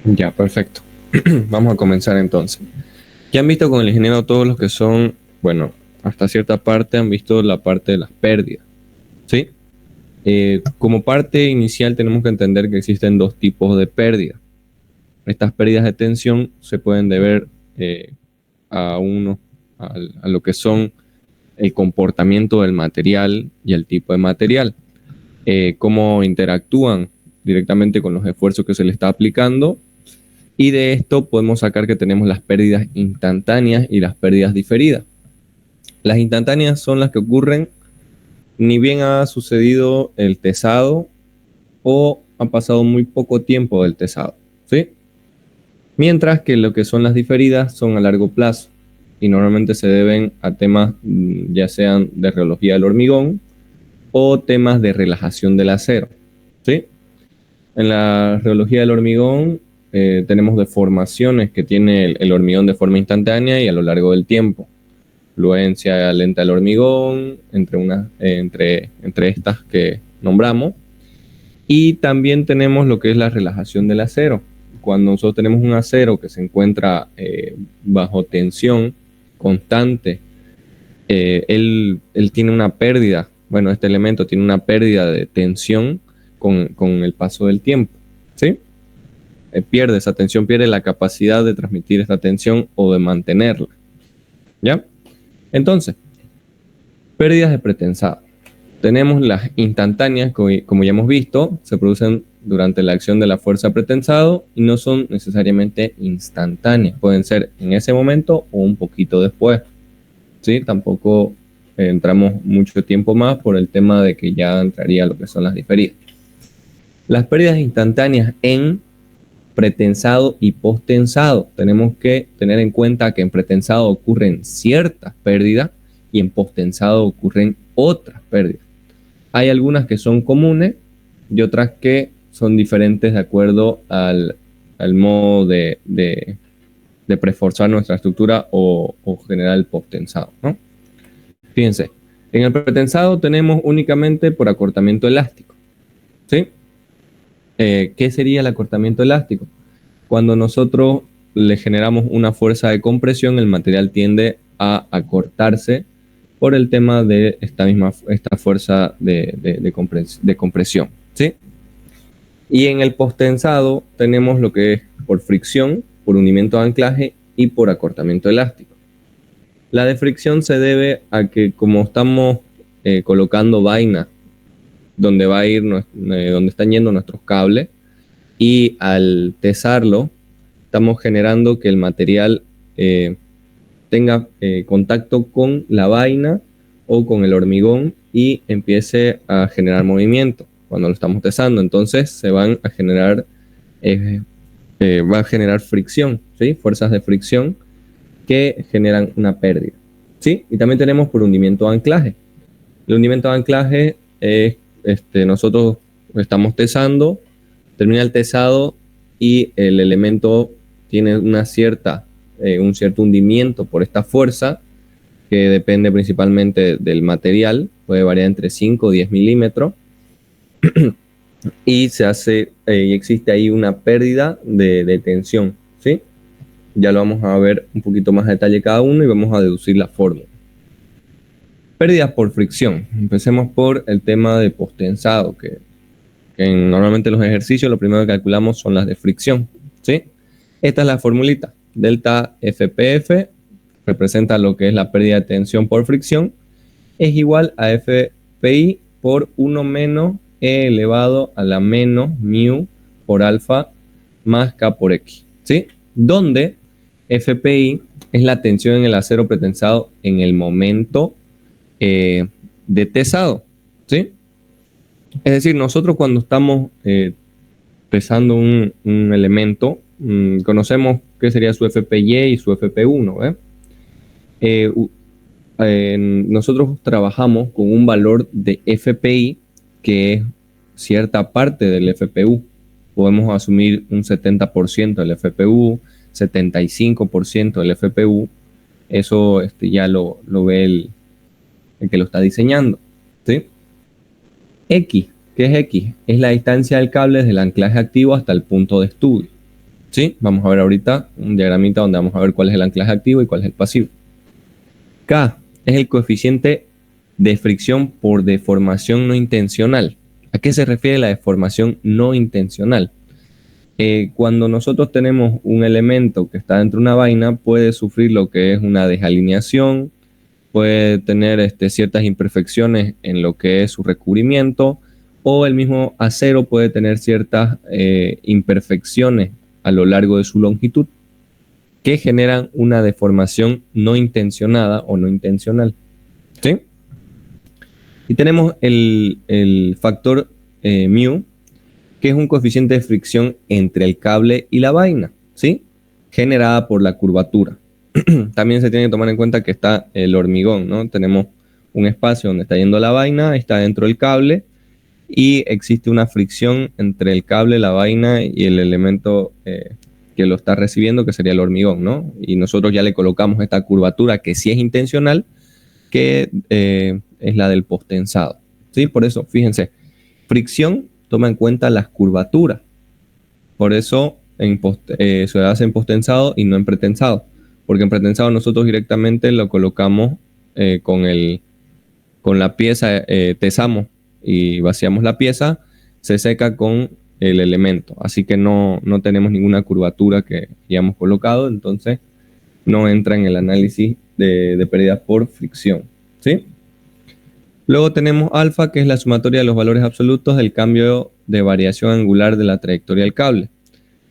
Ya, perfecto. Vamos a comenzar entonces. Ya han visto con el ingeniero todos los que son, bueno, hasta cierta parte han visto la parte de las pérdidas, ¿sí? Como parte inicial tenemos que entender que existen dos tipos de pérdidas. Estas pérdidas de tensión se pueden deber a uno, a lo que son el comportamiento del material y el tipo de material, cómo interactúan directamente con los esfuerzos que se le está aplicando. Y de esto podemos sacar que tenemos las pérdidas instantáneas y las pérdidas diferidas. Las instantáneas son las que ocurren ni bien ha sucedido el tesado o ha pasado muy poco tiempo del tesado, ¿sí? Mientras que lo que son las diferidas son a largo plazo y normalmente se deben a temas ya sean de reología del hormigón o temas de relajación del acero, ¿sí? En la reología del hormigón tenemos deformaciones que tiene el hormigón de forma instantánea y a lo largo del tiempo. Fluencia lenta del hormigón, entre estas que nombramos. Y también tenemos lo que es la relajación del acero. Cuando nosotros tenemos un acero que se encuentra bajo tensión constante, él tiene una pérdida, bueno, este elemento tiene una pérdida de tensión con el paso del tiempo, ¿sí? Pierde esa tensión, pierde la capacidad de transmitir esta tensión o de mantenerla, ¿ya? Entonces, pérdidas de pretensado. Tenemos las instantáneas, como ya hemos visto, se producen durante la acción de la fuerza pretensado y no son necesariamente instantáneas. Pueden ser en ese momento o un poquito después. ¿Sí? Tampoco entramos mucho tiempo más por el tema de que ya entraría lo que son las diferidas. Las pérdidas instantáneas en pretensado y posttensado. Tenemos que tener en cuenta que en pretensado ocurren ciertas pérdidas y en posttensado ocurren otras pérdidas. Hay algunas que son comunes y otras que son diferentes de acuerdo al modo de preforzar nuestra estructura o generar el posttensado, ¿no? Fíjense, en el pretensado tenemos únicamente por acortamiento elástico, ¿sí? ¿Qué sería el acortamiento elástico? Cuando nosotros le generamos una fuerza de compresión, el material tiende a acortarse por el tema de esta fuerza de compresión, ¿sí? Y en el posttensado tenemos lo que es por fricción, por hundimiento de anclaje y por acortamiento elástico. La de fricción se debe a que como estamos colocando vaina donde va a ir, donde están yendo nuestros cables, y al tesarlo estamos generando que el material tenga contacto con la vaina o con el hormigón y empiece a generar movimiento cuando lo estamos tesando. Entonces se van a generar, va a generar fricción, ¿sí? Fuerzas de fricción que generan una pérdida, ¿sí? Y también tenemos por hundimiento de anclaje. El hundimiento de anclaje es, nosotros estamos tesando, termina el tesado y el elemento tiene un cierto hundimiento por esta fuerza que depende principalmente del material, puede variar entre 5 o 10 milímetros y existe ahí una pérdida de tensión, ¿sí? Ya lo vamos a ver un poquito más a detalle cada uno y vamos a deducir la fórmula. Pérdidas por fricción. Empecemos por el tema de posttensado, que normalmente en los ejercicios lo primero que calculamos son las de fricción, ¿sí? Esta es la formulita. Delta FPF representa lo que es la pérdida de tensión por fricción, es igual a FPI por 1 menos E elevado a la menos mu por alfa más K por X, ¿sí? Donde FPI es la tensión en el acero pretensado en el momento de tesado, ¿sí? Es decir, nosotros cuando estamos pesando un elemento, conocemos qué sería su FPY y su FP1, nosotros trabajamos con un valor de FPI que es cierta parte del FPU. Podemos asumir un 70% del FPU, 75% del FPU. Eso ya lo ve el que lo está diseñando, ¿sí? X, ¿qué es X? Es la distancia del cable desde el anclaje activo hasta el punto de estudio. ¿Sí? Vamos a ver ahorita un diagramita donde vamos a ver cuál es el anclaje activo y cuál es el pasivo. K es el coeficiente de fricción por deformación no intencional. ¿A qué se refiere la deformación no intencional? Cuando nosotros tenemos un elemento que está dentro de una vaina, puede sufrir lo que es una desalineación, puede tener ciertas imperfecciones en lo que es su recubrimiento, o el mismo acero puede tener ciertas imperfecciones a lo largo de su longitud que generan una deformación no intencionada o no intencional. ¿Sí? Y tenemos el factor mu, que es un coeficiente de fricción entre el cable y la vaina, ¿sí? Generada por la curvatura. También se tiene que tomar en cuenta que está el hormigón, ¿no? Tenemos un espacio donde está yendo la vaina, está dentro del cable y existe una fricción entre el cable, la vaina y el elemento que lo está recibiendo, que sería el hormigón, ¿no? Y nosotros ya le colocamos esta curvatura que sí es intencional, que es la del postensado, ¿sí? Por eso, fíjense, fricción toma en cuenta las curvaturas. Por eso se hace en postensado y no en pretensado. Porque en pretensado nosotros directamente lo colocamos con la pieza, tesamos y vaciamos la pieza, se seca con el elemento. Así que no tenemos ninguna curvatura que hayamos colocado, entonces no entra en el análisis de pérdida por fricción, ¿sí? Luego tenemos alfa, que es la sumatoria de los valores absolutos del cambio de variación angular de la trayectoria del cable.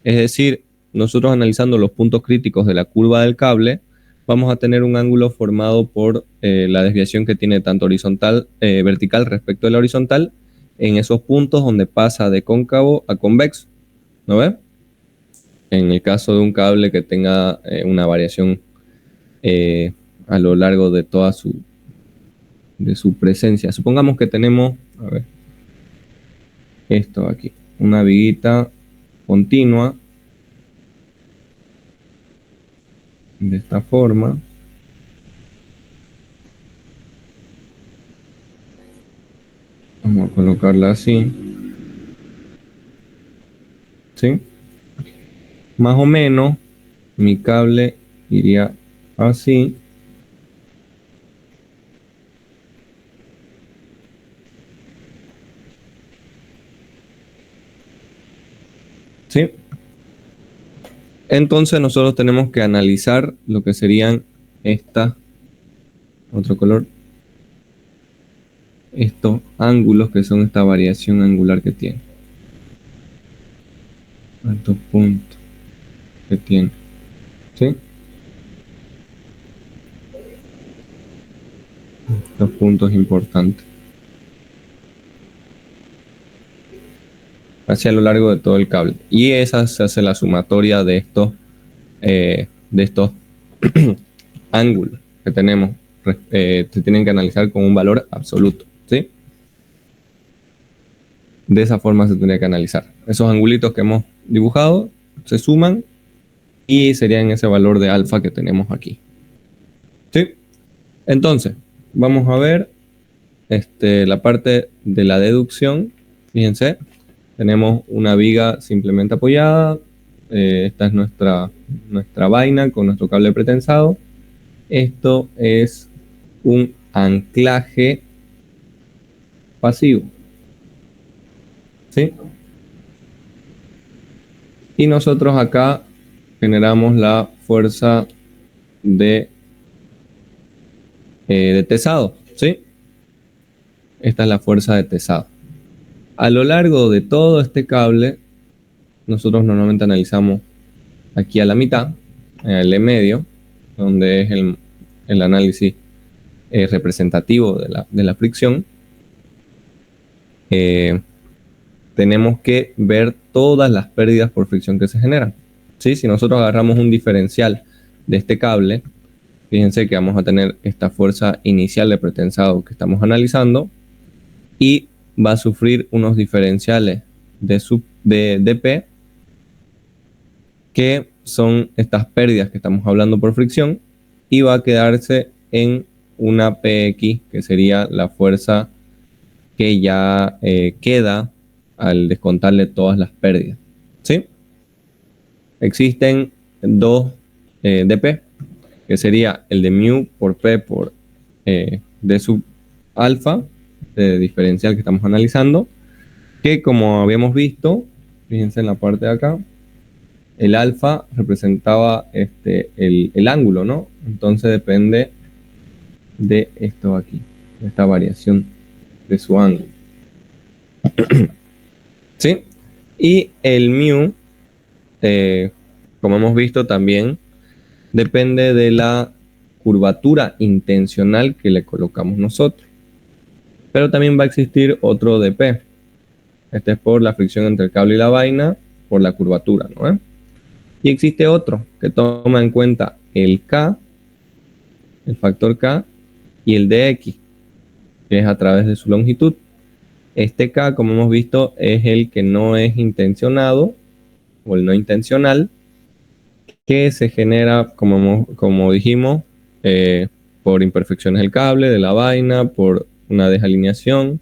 Es decir, nosotros analizando los puntos críticos de la curva del cable, vamos a tener un ángulo formado por la desviación que tiene tanto vertical respecto de la horizontal en esos puntos donde pasa de cóncavo a convexo. ¿No ve? En el caso de un cable que tenga una variación a lo largo de toda su presencia. Supongamos que tenemos, a ver, esto aquí, una viguita continua de esta forma. Vamos a colocarla así. ¿Sí? Más o menos mi cable iría así. ¿Sí? Entonces nosotros tenemos que analizar lo que serían otro color, estos ángulos que son esta variación angular que tiene. Estos puntos que tiene. ¿Sí? Estos puntos importantes. Hacia lo largo de todo el cable. Y esa se hace la sumatoria de estos ángulos que tenemos. Se tienen que analizar con un valor absoluto, ¿sí? De esa forma se tendría que analizar. Esos angulitos que hemos dibujado se suman y serían ese valor de alfa que tenemos aquí, ¿sí? Entonces, vamos a ver la parte de la deducción. Fíjense, tenemos una viga simplemente apoyada. Esta es nuestra vaina con nuestro cable pretensado. Esto es un anclaje pasivo, ¿sí? Y nosotros acá generamos la fuerza de tesado, ¿sí? Esta es la fuerza de tesado. A lo largo de todo este cable, nosotros normalmente analizamos aquí a la mitad, en el medio, donde es el análisis representativo de la fricción. Tenemos que ver todas las pérdidas por fricción que se generan, ¿sí? Si nosotros agarramos un diferencial de este cable, fíjense que vamos a tener esta fuerza inicial de pretensado que estamos analizando y va a sufrir unos diferenciales de dP, que son estas pérdidas que estamos hablando por fricción, y va a quedarse en una PX, que sería la fuerza que ya queda al descontarle todas las pérdidas, ¿sí? existen dos dp, que sería el de mu por p por d sub alfa, de diferencial que estamos analizando, que como habíamos visto, fíjense en la parte de acá, el alfa representaba el ángulo, ¿no? Entonces depende de esto aquí, de esta variación de su ángulo. ¿Sí? Y el mu, como hemos visto también, depende de la curvatura intencional que le colocamos nosotros. Pero también va a existir otro dp. Este es por la fricción entre el cable y la vaina, por la curvatura, ¿no? Y existe otro que toma en cuenta el K, el factor K, y el dx, que es a través de su longitud. Este K, como hemos visto, es el que no es intencionado, o el no intencional, que se genera, como dijimos, por imperfecciones del cable, de la vaina, por una desalineación.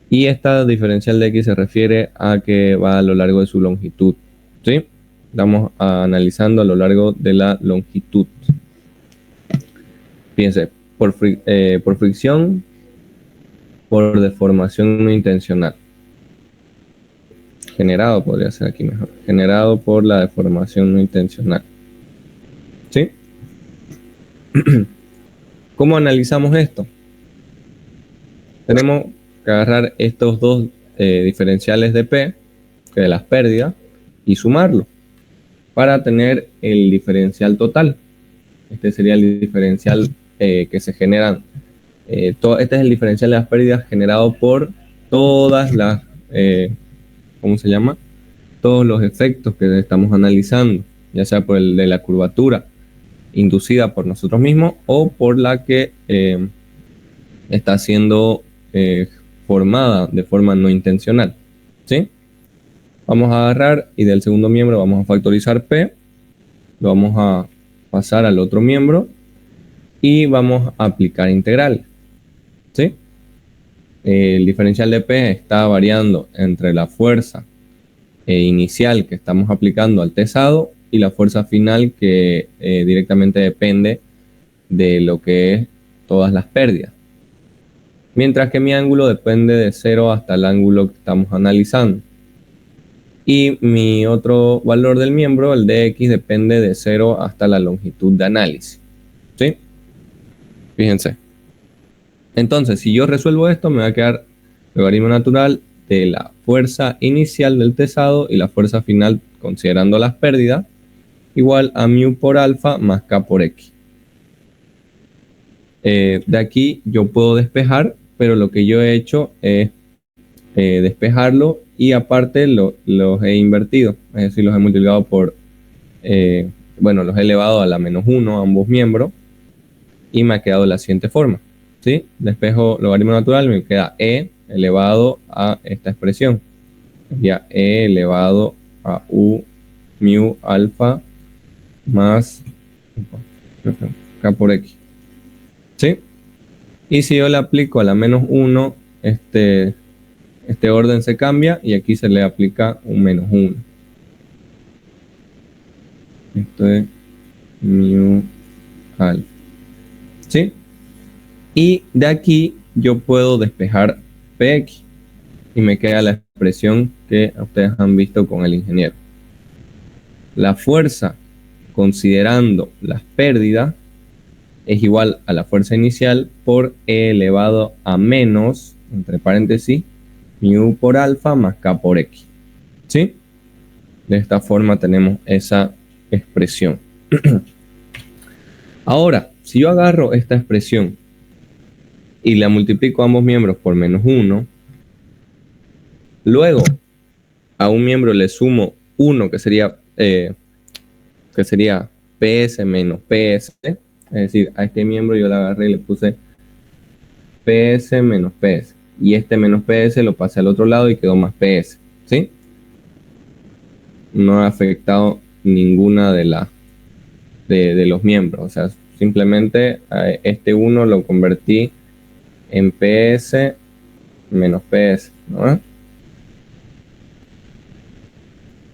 Y esta diferencial de x se refiere a que va a lo largo de su longitud, ¿sí? Estamos analizando a lo largo de la longitud. Fíjense, por fricción, por deformación no intencional. Generado, podría ser aquí mejor. Generado por la deformación no intencional. ¿Sí? ¿Cómo analizamos esto? Tenemos que agarrar estos dos diferenciales de P, que de las pérdidas, y sumarlo para tener el diferencial total. Este sería el diferencial que se generan. Este es el diferencial de las pérdidas generado por todas las, ¿cómo se llama? Todos los efectos que estamos analizando, ya sea por el de la curvatura inducida por nosotros mismos o por la que está siendo formada de forma no intencional, ¿sí? Vamos a agarrar y del segundo miembro vamos a factorizar P, lo vamos a pasar al otro miembro y vamos a aplicar integral, ¿sí? El diferencial de P está variando entre la fuerza inicial que estamos aplicando al tesado y la fuerza final que directamente depende de lo que es todas las pérdidas. Mientras que mi ángulo depende de 0 hasta el ángulo que estamos analizando. Y mi otro valor del miembro, el dx, depende de 0 hasta la longitud de análisis. ¿Sí? Fíjense. Entonces, si yo resuelvo esto, me va a quedar logaritmo natural de la fuerza inicial del tesado y la fuerza final, considerando las pérdidas, igual a mu por alfa más k por x. De aquí yo puedo despejar, pero lo que yo he hecho es despejarlo y aparte los he invertido, es decir, los he multiplicado por, los he elevado a la menos 1 a ambos miembros y me ha quedado de la siguiente forma, ¿sí? Despejo logaritmo natural, me queda e elevado a esta expresión, ya e elevado a u mu alfa más k por x, ¿sí? Y si yo le aplico a la menos 1, este orden se cambia y aquí se le aplica un menos 1. Esto es mu alfa, ¿sí? Y de aquí yo puedo despejar px y me queda la expresión que ustedes han visto con el ingeniero. La fuerza, considerando las pérdidas, es igual a la fuerza inicial por e elevado a menos, entre paréntesis, mu por alfa más k por x, ¿sí? De esta forma tenemos esa expresión. Ahora, si yo agarro esta expresión y la multiplico a ambos miembros por menos 1, luego a un miembro le sumo 1 que sería PS menos PS, es decir, a este miembro yo le agarré y le puse PS menos PS. Y este menos PS lo pasé al otro lado y quedó más PS, ¿sí? No ha afectado ninguna de los miembros. O sea, simplemente este 1 lo convertí en PS menos PS, ¿no?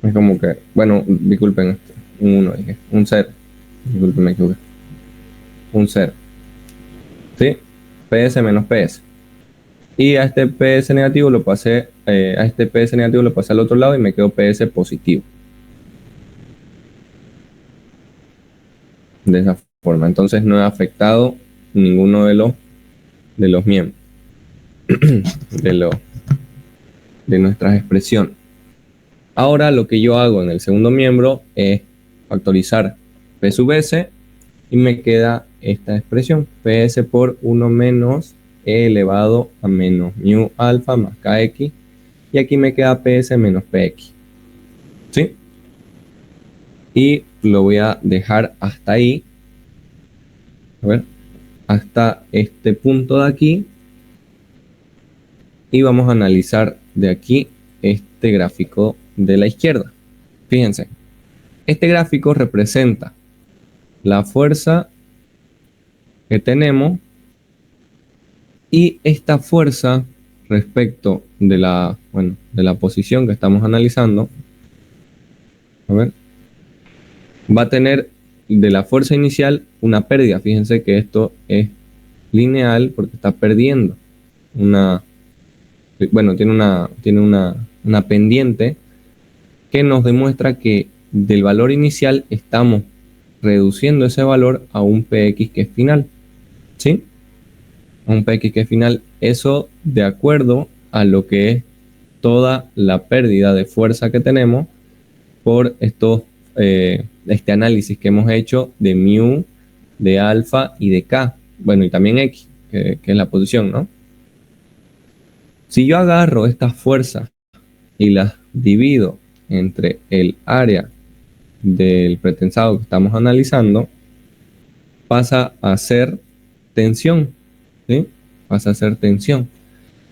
Es como que, bueno, disculpen, un 1, dije, un 0. Disculpen, me equivoqué. Un 0. ¿Sí? PS menos PS. Y a este PS negativo lo pasé, al otro lado y me quedó PS positivo. De esa forma. Entonces no he afectado ninguno de los miembros de, de nuestras expresiones. Ahora lo que yo hago en el segundo miembro es factorizar P sub S y me queda esta expresión, PS por 1 menos E elevado a menos mu alfa más KX, y aquí me queda PS menos PX. ¿Sí? Y lo voy a dejar hasta ahí. A ver, hasta este punto de aquí. Y vamos a analizar de aquí este gráfico de la izquierda. Fíjense, este gráfico representa la fuerza que tenemos y esta fuerza respecto de la posición que estamos analizando. A ver, va a tener de la fuerza inicial una pérdida. Fíjense que esto es lineal porque está perdiendo tiene una pendiente que nos demuestra que del valor inicial estamos reduciendo ese valor a un PX que es final. ¿Sí? A un PX que es final. Eso de acuerdo a lo que es toda la pérdida de fuerza que tenemos por este análisis que hemos hecho de mu, de alfa y de k. Bueno, y también x, que es la posición, ¿no? Si yo agarro estas fuerzas y las divido entre el área del pretensado que estamos analizando, pasa a ser tensión, ¿sí? Pasa a ser tensión.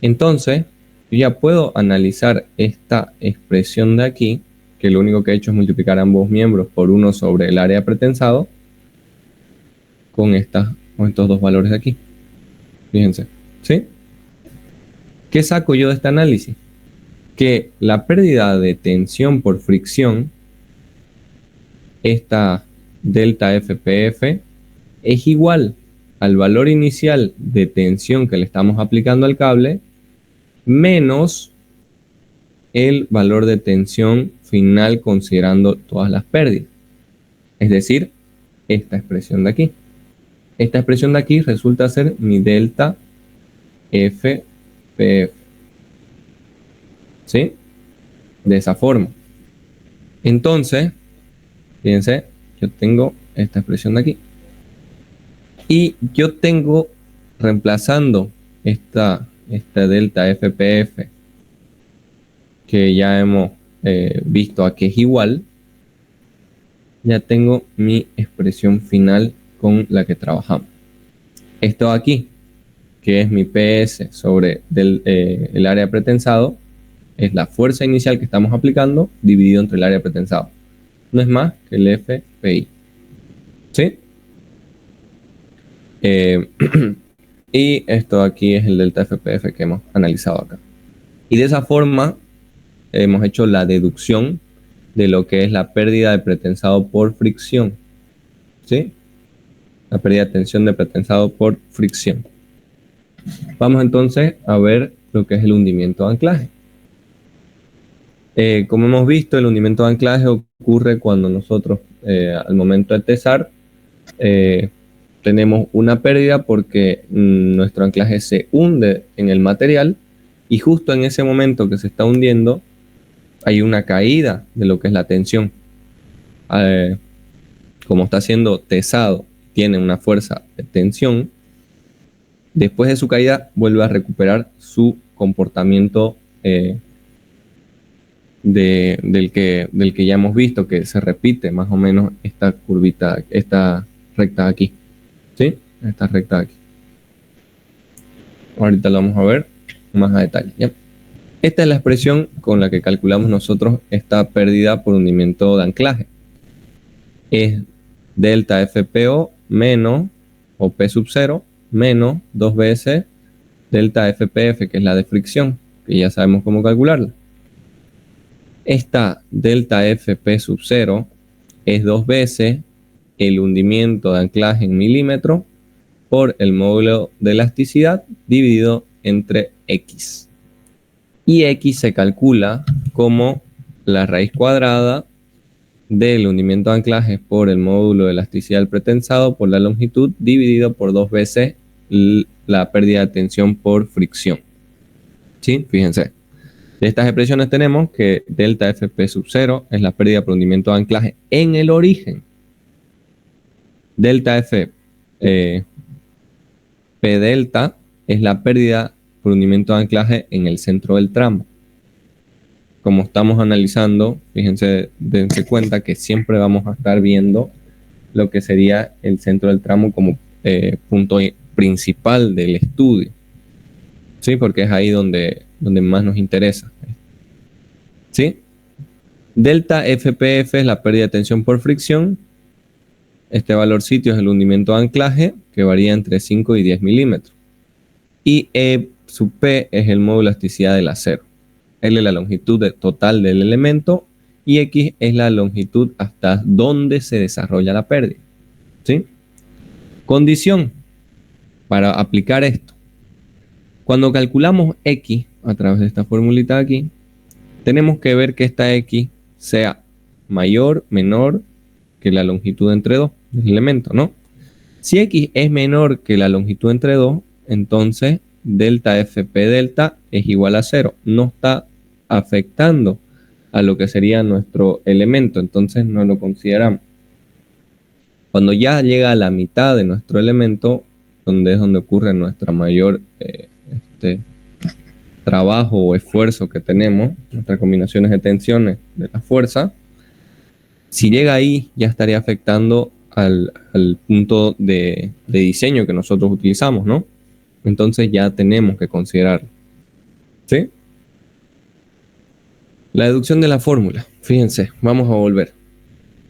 Entonces, yo ya puedo analizar esta expresión de aquí, que lo único que he hecho es multiplicar ambos miembros por 1 sobre el área pretensado, con estos dos valores de aquí. Fíjense, ¿sí? ¿Qué saco yo de este análisis? Que la pérdida de tensión por fricción, esta delta FPF, es igual al valor inicial de tensión que le estamos aplicando al cable, menos el valor de tensión final considerando todas las pérdidas. Es decir, esta expresión de aquí. Esta expresión de aquí resulta ser mi delta FPF. ¿Sí? De esa forma. Entonces, fíjense, yo tengo esta expresión de aquí. Y yo tengo, reemplazando esta delta FPF, que ya hemos visto a que es igual, ya tengo mi expresión final con la que trabajamos. Esto aquí, que es mi PS sobre el área pretensado, es la fuerza inicial que estamos aplicando dividido entre el área pretensado. No es más que el FPI. ¿Sí? Y esto aquí es el delta FPF que hemos analizado acá. Y de esa forma hemos hecho la deducción de lo que es la pérdida de pretensado por fricción. ¿Sí? La pérdida de tensión de pretensado por fricción. Vamos entonces a ver lo que es el hundimiento de anclaje. Como hemos visto, el hundimiento de anclaje ocurre cuando nosotros al momento de tesar tenemos una pérdida porque nuestro anclaje se hunde en el material y justo en ese momento que se está hundiendo hay una caída de lo que es la tensión. Como está siendo tesado, tiene una fuerza de tensión, después de su caída vuelve a recuperar su comportamiento del que ya hemos visto, que se repite más o menos esta curvita, esta recta aquí. ¿Sí? Esta recta aquí. Ahorita lo vamos a ver más a detalle. ¿Ya? Esta es la expresión con la que calculamos nosotros esta pérdida por hundimiento de anclaje. Es delta FPO menos, o P sub 0, menos 2 veces delta FPF, que es la de fricción, que ya sabemos cómo calcularla. Esta delta FP sub 0 es 2 veces el hundimiento de anclaje en milímetros por el módulo de elasticidad dividido entre X. Y X se calcula como la raíz cuadrada del hundimiento de anclaje por el módulo de elasticidad del pretensado por la longitud dividido por 2 veces la pérdida de tensión por fricción. ¿Sí? Fíjense. De estas expresiones tenemos que delta FP sub 0 es la pérdida por hundimiento de anclaje en el origen. Delta F P delta es la pérdida por hundimiento de anclaje en el centro del tramo. Como estamos analizando, fíjense, dense cuenta que siempre vamos a estar viendo lo que sería el centro del tramo como punto principal del estudio. ¿Sí? Porque es ahí donde más nos interesa. ¿Sí? Delta FPF es la pérdida de tensión por fricción. Este valorcito es el hundimiento de anclaje, que varía entre 5 y 10 milímetros. Y E sub P es el módulo de elasticidad del acero. L es la longitud total del elemento y X es la longitud hasta donde se desarrolla la pérdida. ¿Sí? Condición para aplicar esto. Cuando calculamos X a través de esta formulita de aquí, tenemos que ver que esta X sea mayor, menor que la longitud entre 2 del elemento, ¿no? Si X es menor que la longitud entre 2, entonces delta FP delta es igual a 0. No está afectando a lo que sería nuestro elemento, entonces no lo consideramos. Cuando ya llega a la mitad de nuestro elemento, donde es donde ocurre nuestra mayor trabajo o esfuerzo que tenemos, nuestras combinaciones de tensiones de la fuerza, si llega ahí ya estaría afectando al punto de diseño que nosotros utilizamos, ¿no? Entonces ya tenemos que considerarlo. ¿Sí? La deducción de la fórmula. Fíjense, vamos a volver.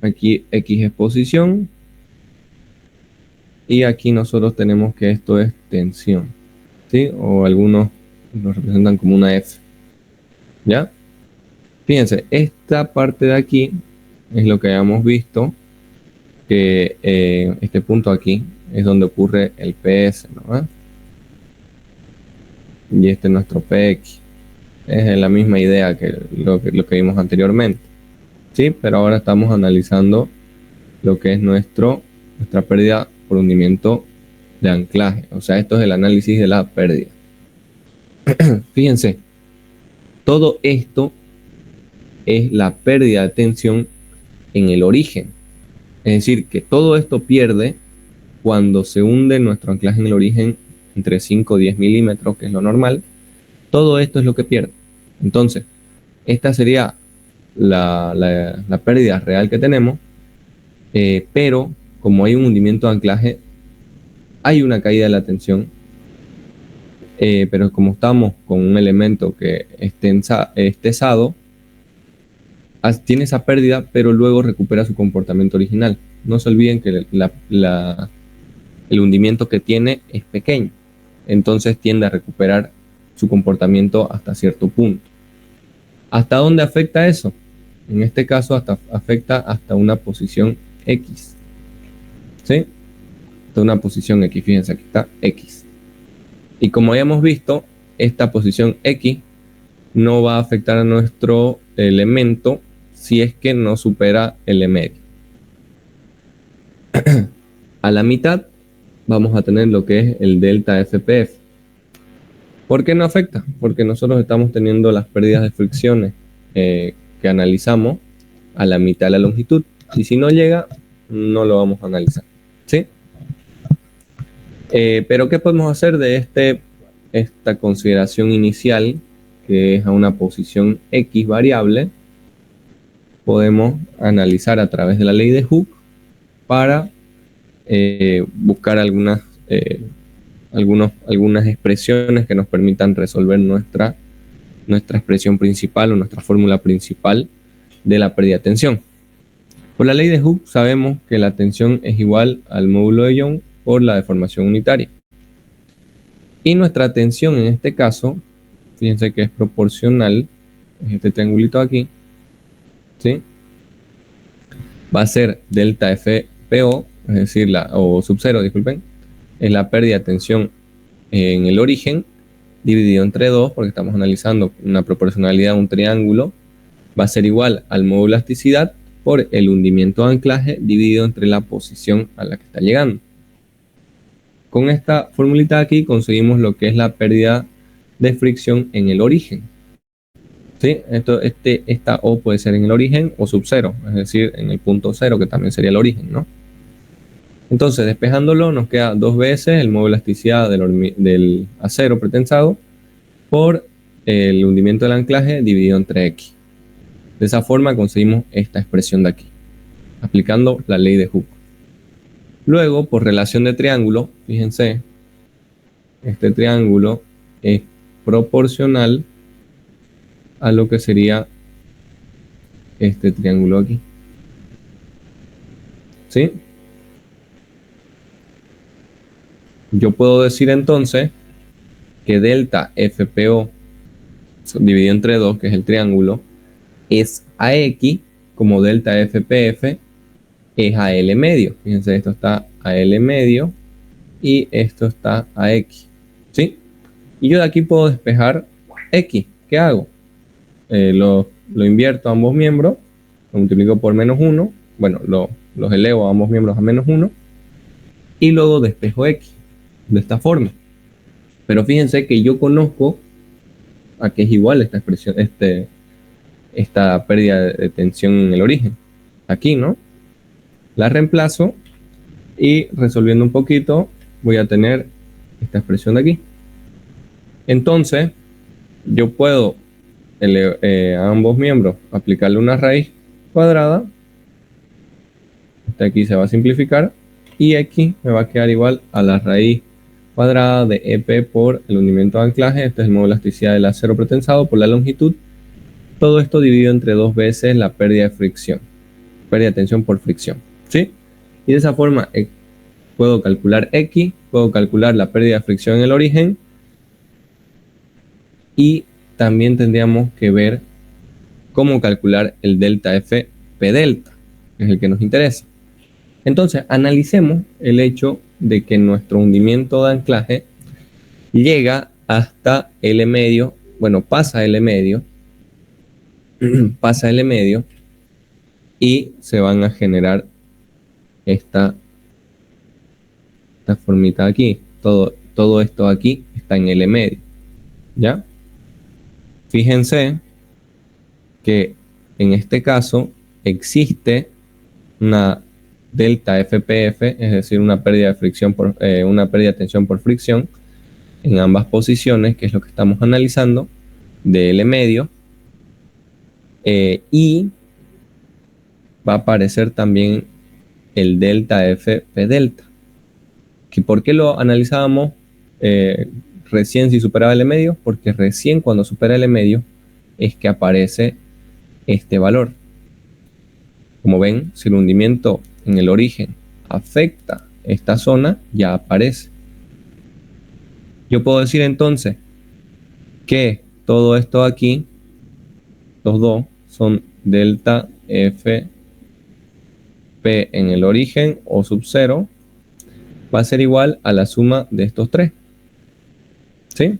Aquí X es posición. Y aquí nosotros tenemos que esto es tensión. ¿Sí? O algunos lo representan como una F. ¿Ya? Fíjense, esta parte de aquí es lo que habíamos visto. Que este punto aquí es donde ocurre el PS, ¿no? Y este es nuestro PX. Es la misma idea que lo que vimos anteriormente. ¿Sí? Pero ahora estamos analizando lo que es nuestra pérdida por hundimiento de anclaje. O sea, esto es el análisis de la pérdida. Fíjense, todo esto es la pérdida de tensión en el origen. Es decir, que todo esto pierde cuando se hunde nuestro anclaje en el origen entre 5 y 10 milímetros, que es lo normal. Todo esto es lo que pierde. Entonces, esta sería la pérdida real que tenemos, pero como hay un hundimiento de anclaje, hay una caída de la tensión, pero como estamos con un elemento que es tesado, tiene esa pérdida, pero luego recupera su comportamiento original. No se olviden que el hundimiento que tiene es pequeño, entonces tiende a recuperar su comportamiento hasta cierto punto. ¿Hasta dónde afecta eso? En este caso afecta hasta una posición X. ¿Sí? Hasta una posición X. Fíjense, aquí está X. Y como habíamos visto, esta posición X no va a afectar a nuestro elemento si es que no supera el medio. A la mitad vamos a tener lo que es el delta FPF. ¿Por qué no afecta? Porque nosotros estamos teniendo las pérdidas de fricciones que analizamos a la mitad de la longitud. Y si no llega, no lo vamos a analizar. ¿Sí? Pero ¿qué podemos hacer de esta consideración inicial, que es a una posición X variable? Podemos analizar a través de la ley de Hooke para buscar algunas expresiones que nos permitan resolver nuestra expresión principal o nuestra fórmula principal de la pérdida de tensión. Por la ley de Hooke sabemos que la tensión es igual al módulo de Young por la deformación unitaria. Y nuestra tensión en este caso, fíjense que es proporcional, es este triangulito aquí, ¿sí? Va a ser delta FPO, es decir, o sub 0, disculpen, es la pérdida de tensión en el origen dividido entre 2, porque estamos analizando una proporcionalidad de un triángulo, va a ser igual al módulo de elasticidad por el hundimiento de anclaje dividido entre la posición a la que está llegando. Con esta formulita aquí conseguimos lo que es la pérdida de fricción en el origen. ¿Sí? Esta O puede ser en el origen o sub 0, es decir, en el punto 0, que también sería el origen, ¿no? Entonces, despejándolo, nos queda 2 veces el módulo de elasticidad del acero pretensado por el hundimiento del anclaje dividido entre X. De esa forma conseguimos esta expresión de aquí, aplicando la ley de Hooke. Luego, por relación de triángulo, fíjense, este triángulo es proporcional a lo que sería este triángulo aquí. ¿Sí? Yo puedo decir entonces que delta FPO dividido entre 2, que es el triángulo, es AX, como delta FPF es AL medio. Fíjense, esto está AL medio y esto está AX. ¿Sí? Y yo de aquí puedo despejar X. ¿Qué hago? Lo invierto a ambos miembros, lo multiplico por menos 1, bueno, los elevo a ambos miembros a menos 1 y luego despejo X de esta forma. Pero fíjense que yo conozco a que es igual esta expresión, esta pérdida de tensión en el origen. Aquí, ¿no? La reemplazo y resolviendo un poquito voy a tener esta expresión de aquí. Entonces, yo puedo a ambos miembros aplicarle una raíz cuadrada. Este aquí se va a simplificar y X me va a quedar igual a la raíz cuadrada de EP por el hundimiento de anclaje. Este es el módulo de elasticidad del acero pretensado por la longitud. Todo esto dividido entre 2 veces la pérdida de fricción, pérdida de tensión por fricción, ¿sí? Y de esa forma puedo calcular X, puedo calcular la pérdida de fricción en el origen y también tendríamos que ver cómo calcular el delta F P delta, que es el que nos interesa. Entonces, analicemos el hecho de que nuestro hundimiento de anclaje llega hasta L medio, bueno, pasa L medio, pasa L medio y se van a generar esta formita aquí. Todo esto aquí está en L medio, ¿ya? Fíjense que en este caso existe una delta FPF, es decir, una pérdida de fricción una pérdida de tensión por fricción en ambas posiciones, que es lo que estamos analizando, de L medio, y va a aparecer también el delta FP delta. ¿Por qué lo analizábamos recién si superaba L medio? Porque recién cuando supera L medio es que aparece este valor. Como ven, si el hundimiento en el origen afecta esta zona, ya aparece. Yo puedo decir entonces que todo esto aquí, los dos, son delta F P en el origen o sub 0, va a ser igual a la suma de estos tres. ¿Sí?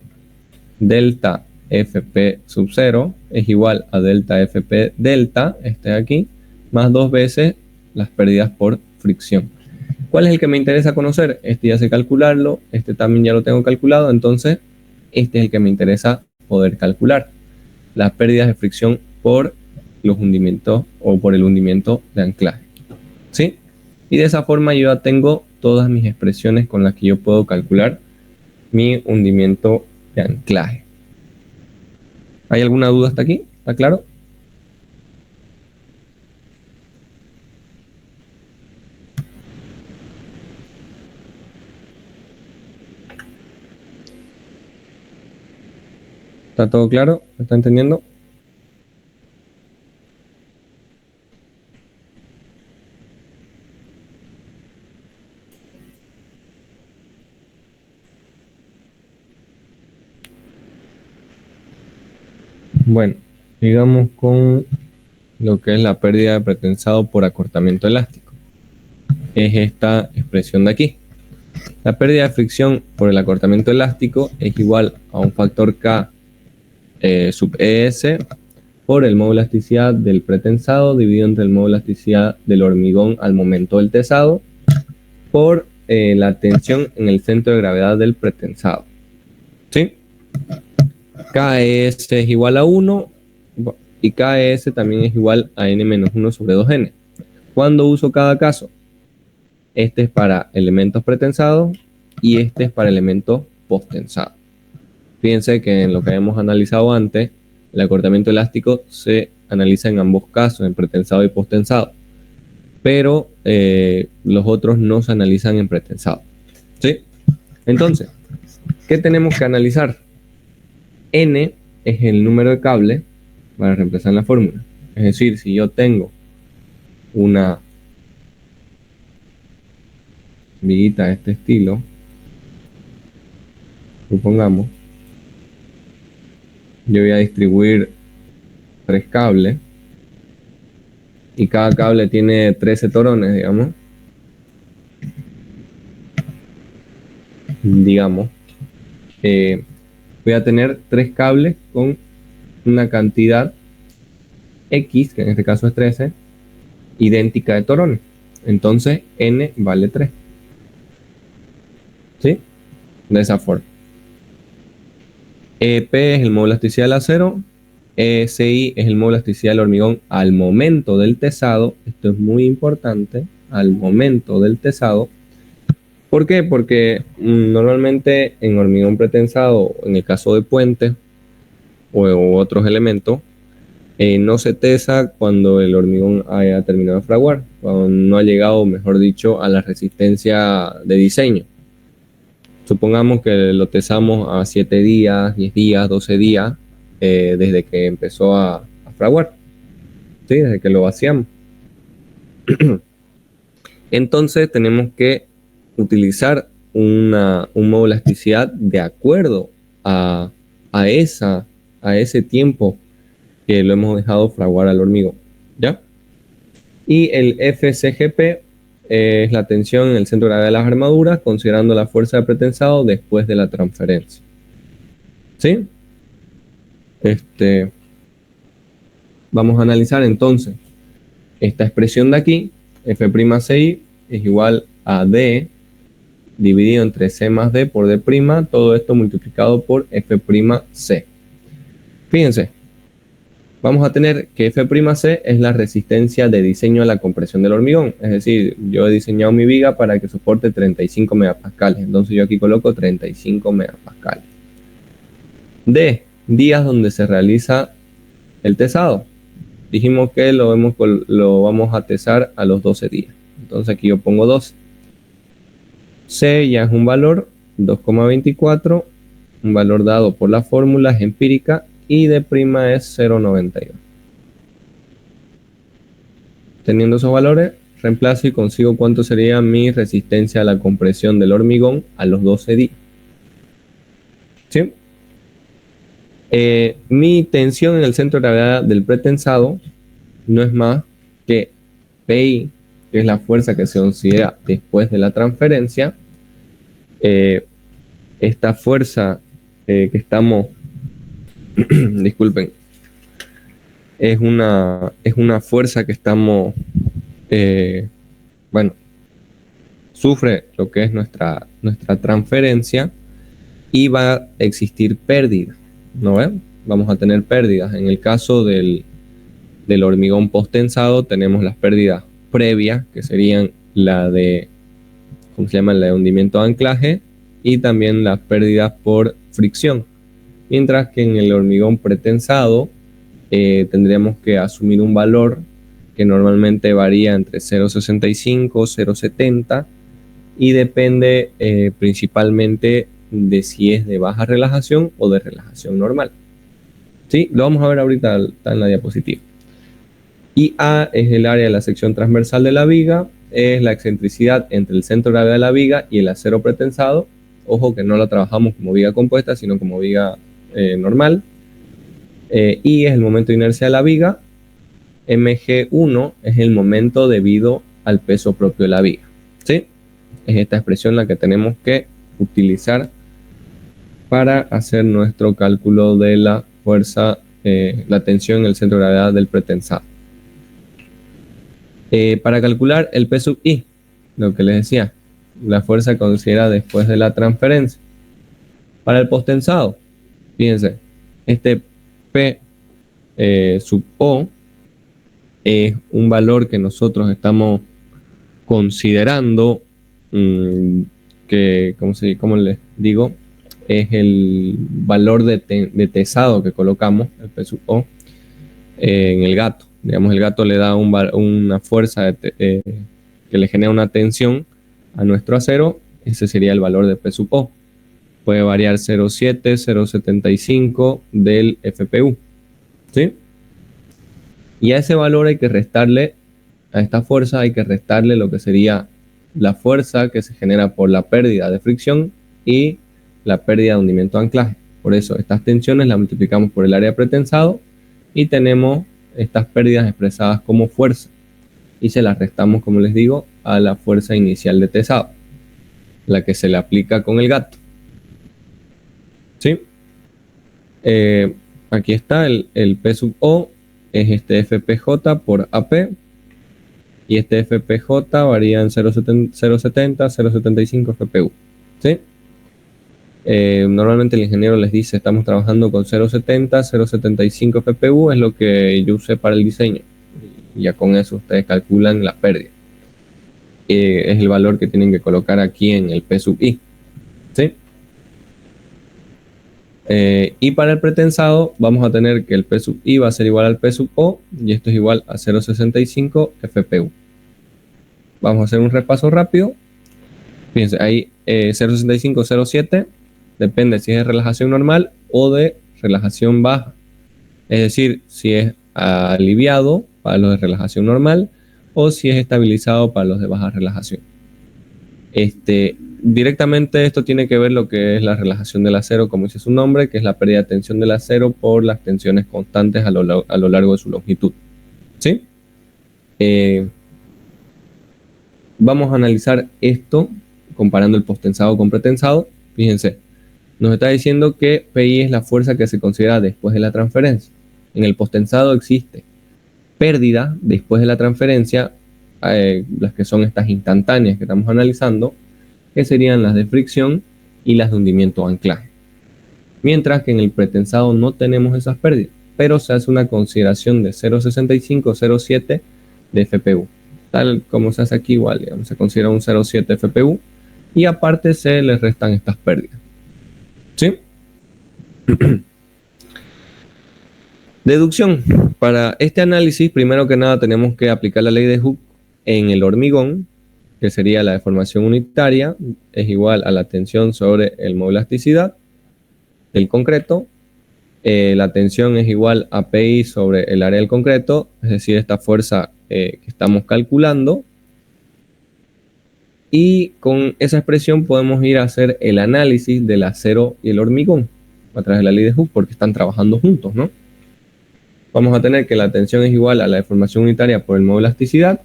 Delta Fp sub 0 es igual a delta Fp delta, este de aquí, más 2 veces las pérdidas por fricción. ¿Cuál es el que me interesa conocer? Este ya sé calcularlo, este también ya lo tengo calculado, entonces este es el que me interesa poder calcular. Las pérdidas de fricción por los hundimientos o por el hundimiento de anclaje. ¿Sí? Y de esa forma yo ya tengo todas mis expresiones con las que yo puedo calcular mi hundimiento de anclaje. ¿Hay alguna duda hasta aquí? ¿Está claro? ¿Está todo claro? ¿Me está entendiendo? Bueno, sigamos con lo que es la pérdida de pretensado por acortamiento elástico. Es esta expresión de aquí. La pérdida de fricción por el acortamiento elástico es igual a un factor K sub ES por el módulo de elasticidad del pretensado dividido entre el módulo de elasticidad del hormigón al momento del tesado por la tensión en el centro de gravedad del pretensado. ¿Sí? KS es igual a 1 y KS también es igual a n-1 sobre 2n. ¿Cuándo uso cada caso? Este es para elementos pretensados y este es para elementos posttensados. Fíjense que en lo que hemos analizado antes, el acortamiento elástico se analiza en ambos casos, en pretensado y posttensado. Pero los otros no se analizan en pretensado. ¿Sí? Entonces, ¿qué tenemos que analizar? N es el número de cable para reemplazar en la fórmula. Es decir, si yo tengo una viguita de este estilo, supongamos, yo voy a distribuir 3 cables y cada cable tiene 13 torones, digamos. Voy a tener 3 cables con una cantidad X, que en este caso es 13, idéntica de torones. Entonces N vale 3. ¿Sí? De esa forma. EP es el módulo de elasticidad del acero. ESI es el módulo de elasticidad del hormigón al momento del tesado. Esto es muy importante. Al momento del tesado. ¿Por qué? Porque normalmente en hormigón pretensado, en el caso de puentes o otros elementos, no se tesa cuando el hormigón haya terminado de fraguar, cuando no ha llegado, mejor dicho, a la resistencia de diseño. Supongamos que lo tesamos a 7 días, 10 días, 12 días, desde que empezó a fraguar, ¿sí? Desde que lo vaciamos. Entonces tenemos que utilizar un módulo de elasticidad de acuerdo a ese tiempo que lo hemos dejado fraguar al hormigón, ¿ya? Y el FCGP es la tensión en el centro de gravedad de las armaduras, considerando la fuerza de pretensado después de la transferencia. ¿Sí? Vamos a analizar entonces esta expresión de aquí, F'Ci es igual a D dividido entre C más D por D', todo esto multiplicado por F'C. Fíjense, vamos a tener que F'C es la resistencia de diseño a la compresión del hormigón. Es decir, yo he diseñado mi viga para que soporte 35 megapascales. Entonces yo aquí coloco 35 megapascales. D, días donde se realiza el tesado. Dijimos que lo vamos a tesar a los 12 días. Entonces aquí yo pongo 12. C ya es un valor, 2,24, un valor dado por la fórmula empírica, y D' es 0,92. Teniendo esos valores, reemplazo y consigo cuánto sería mi resistencia a la compresión del hormigón a los 12 días. ¿Sí? Mi tensión en el centro de gravedad del pretensado no es más que PI, que es la fuerza que se considera después de la transferencia. Esta fuerza que estamos disculpen, es una fuerza que estamos sufre lo que es nuestra transferencia, y va a existir pérdida, ¿no ven? Vamos a tener pérdidas. En el caso del hormigón posttensado tenemos las pérdidas previas, que serían la de, ¿cómo se llama?, la de hundimiento de anclaje, y también las pérdidas por fricción. Mientras que en el hormigón pretensado tendríamos que asumir un valor que normalmente varía entre 0,65 y 0,70, y depende principalmente de si es de baja relajación o de relajación normal. ¿Sí? Lo vamos a ver ahorita, está en la diapositiva. Y A es el área de la sección transversal de la viga, es la excentricidad entre el centro de gravedad de la viga y el acero pretensado. Ojo que no la trabajamos como viga compuesta, sino como viga normal. Y es el momento de inercia de la viga. mg1 es el momento debido al peso propio de la viga, ¿sí? Es esta expresión la que tenemos que utilizar para hacer nuestro cálculo de la fuerza, la tensión en el centro de gravedad del pretensado. Para calcular el P sub I, lo que les decía, la fuerza considerada después de la transferencia. Para el postensado, fíjense, este P sub O es un valor que nosotros estamos considerando que, ¿cómo les digo? Es el valor de tesado que colocamos, el P sub O, en el gato. Digamos, el gato le da una fuerza que le genera una tensión a nuestro acero. Ese sería el valor de P sub O. Puede variar 0,7, 0,75 del FPU, ¿sí? Y a ese valor hay que restarle, a esta fuerza hay que restarle lo que sería la fuerza que se genera por la pérdida de fricción y la pérdida de hundimiento de anclaje. Por eso estas tensiones las multiplicamos por el área pretensado y tenemos estas pérdidas expresadas como fuerza y se las restamos, como les digo, a la fuerza inicial de tesado, la que se le aplica con el gato, ¿sí? Aquí está el P sub O, es este FPJ por AP, y este FPJ varía en 0,70, 0,75 FPU, ¿sí? Normalmente el ingeniero les dice estamos trabajando con 0,70, 0,75 FPU, es lo que yo usé para el diseño, y ya con eso ustedes calculan la pérdida. Es el valor que tienen que colocar aquí en el P sub I, ¿sí? Y para el pretensado vamos a tener que el P sub I va a ser igual al P sub O, y esto es igual a 0,65 FPU. Vamos a hacer un repaso rápido. Fíjense, ahí 0,65, 0,7, depende si es de relajación normal o de relajación baja. Es decir, si es aliviado para los de relajación normal o si es estabilizado para los de baja relajación. Directamente esto tiene que ver lo que es la relajación del acero, como dice su nombre, que es la pérdida de tensión del acero por las tensiones constantes a lo largo de su longitud, ¿sí? Vamos a analizar esto comparando el postensado con pretensado. Fíjense, nos está diciendo que PI es la fuerza que se considera después de la transferencia. En el postensado existe pérdida después de la transferencia, las que son estas instantáneas que estamos analizando, que serían las de fricción y las de hundimiento o anclaje. Mientras que en el pretensado no tenemos esas pérdidas, pero se hace una consideración de 0,65, 0,7 de FPU. Tal como se hace aquí igual, digamos, se considera un 0,7 FPU y aparte se le restan estas pérdidas, ¿sí? Deducción. Para este análisis, primero que nada tenemos que aplicar la ley de Hooke en el hormigón, que sería la deformación unitaria, es igual a la tensión sobre el módulo de elasticidad del concreto. La tensión es igual a PI sobre el área del concreto, es decir, esta fuerza que estamos calculando. Y con esa expresión podemos ir a hacer el análisis del acero y el hormigón a través de la ley de Hooke, porque están trabajando juntos, ¿no? Vamos a tener que la tensión es igual a la deformación unitaria por el módulo de elasticidad.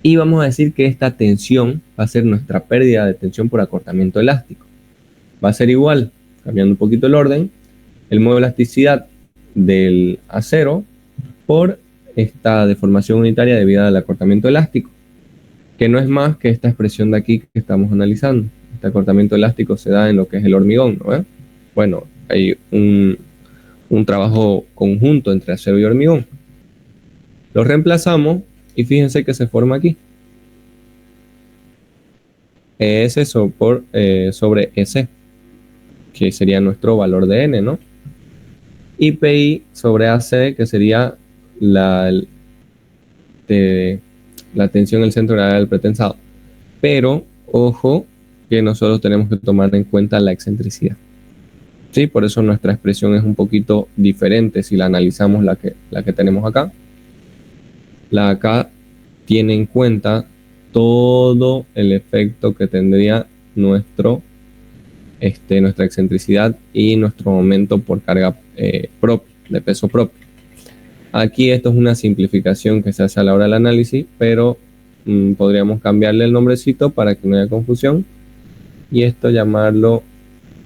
Y vamos a decir que esta tensión va a ser nuestra pérdida de tensión por acortamiento elástico. Va a ser igual, cambiando un poquito el orden, el módulo de elasticidad del acero por esta deformación unitaria debido al acortamiento elástico, que no es más que esta expresión de aquí que estamos analizando. Este acortamiento elástico se da en lo que es el hormigón, ¿no? Bueno, hay un trabajo conjunto entre acero y hormigón. Lo reemplazamos y fíjense que se forma aquí. ES sobre S, que sería nuestro valor de N, ¿no? Y PI sobre AC, que sería la tensión en el centro de gravedad del pretensado. Pero, ojo, que nosotros tenemos que tomar en cuenta la excentricidad. Sí, por eso nuestra expresión es un poquito diferente si la analizamos la que tenemos acá. La acá tiene en cuenta todo el efecto que tendría nuestra excentricidad y nuestro momento por carga propia, de peso propio. Aquí esto es una simplificación que se hace a la hora del análisis, pero podríamos cambiarle el nombrecito para que no haya confusión y esto llamarlo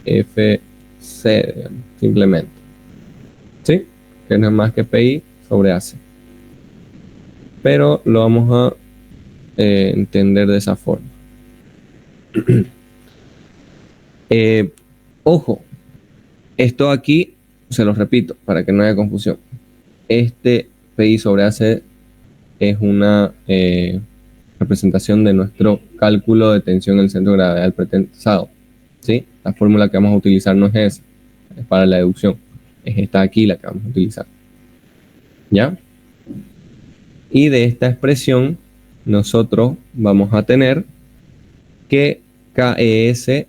FC, digamos, simplemente. ¿Sí? Que no es más que PI sobre AC. Pero lo vamos a entender de esa forma. Ojo, esto aquí, se lo repito, para que no haya confusión. Este PI sobre AC es una representación de nuestro cálculo de tensión en el centro de gravedad del pretensado. ¿Sí? La fórmula que vamos a utilizar no es esa, es para la deducción. Es esta aquí la que vamos a utilizar. ¿Ya? Y de esta expresión nosotros vamos a tener que KES, ¿se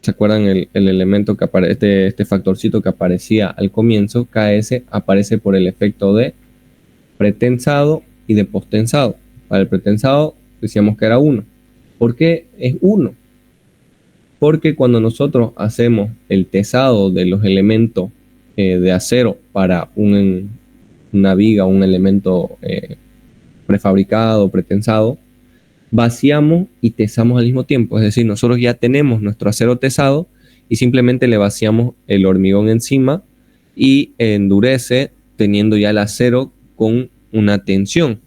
acuerdan el elemento que aparece, este factorcito que aparecía al comienzo? KS aparece por el efecto de pretensado y de postensado. Para el pretensado decíamos que era 1. ¿Por qué es 1? Porque cuando nosotros hacemos el tesado de los elementos de acero para una viga, un elemento prefabricado, pretensado, vaciamos y tesamos al mismo tiempo. Es decir, nosotros ya tenemos nuestro acero tesado y simplemente le vaciamos el hormigón encima y endurece teniendo ya el acero con una tensión.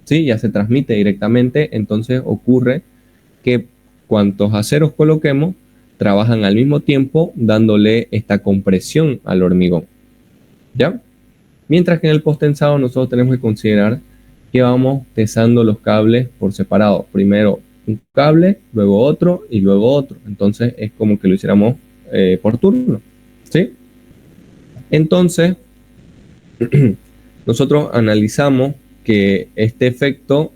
¿Sí? Ya se transmite directamente, entonces ocurre que cuantos aceros coloquemos trabajan al mismo tiempo dándole esta compresión al hormigón. ¿Ya? Mientras que en el posttensado nosotros tenemos que considerar que vamos tesando los cables por separado. Primero un cable, luego otro y luego otro. Entonces es como que lo hiciéramos por turno. ¿Sí? Entonces, nosotros analizamos que este efecto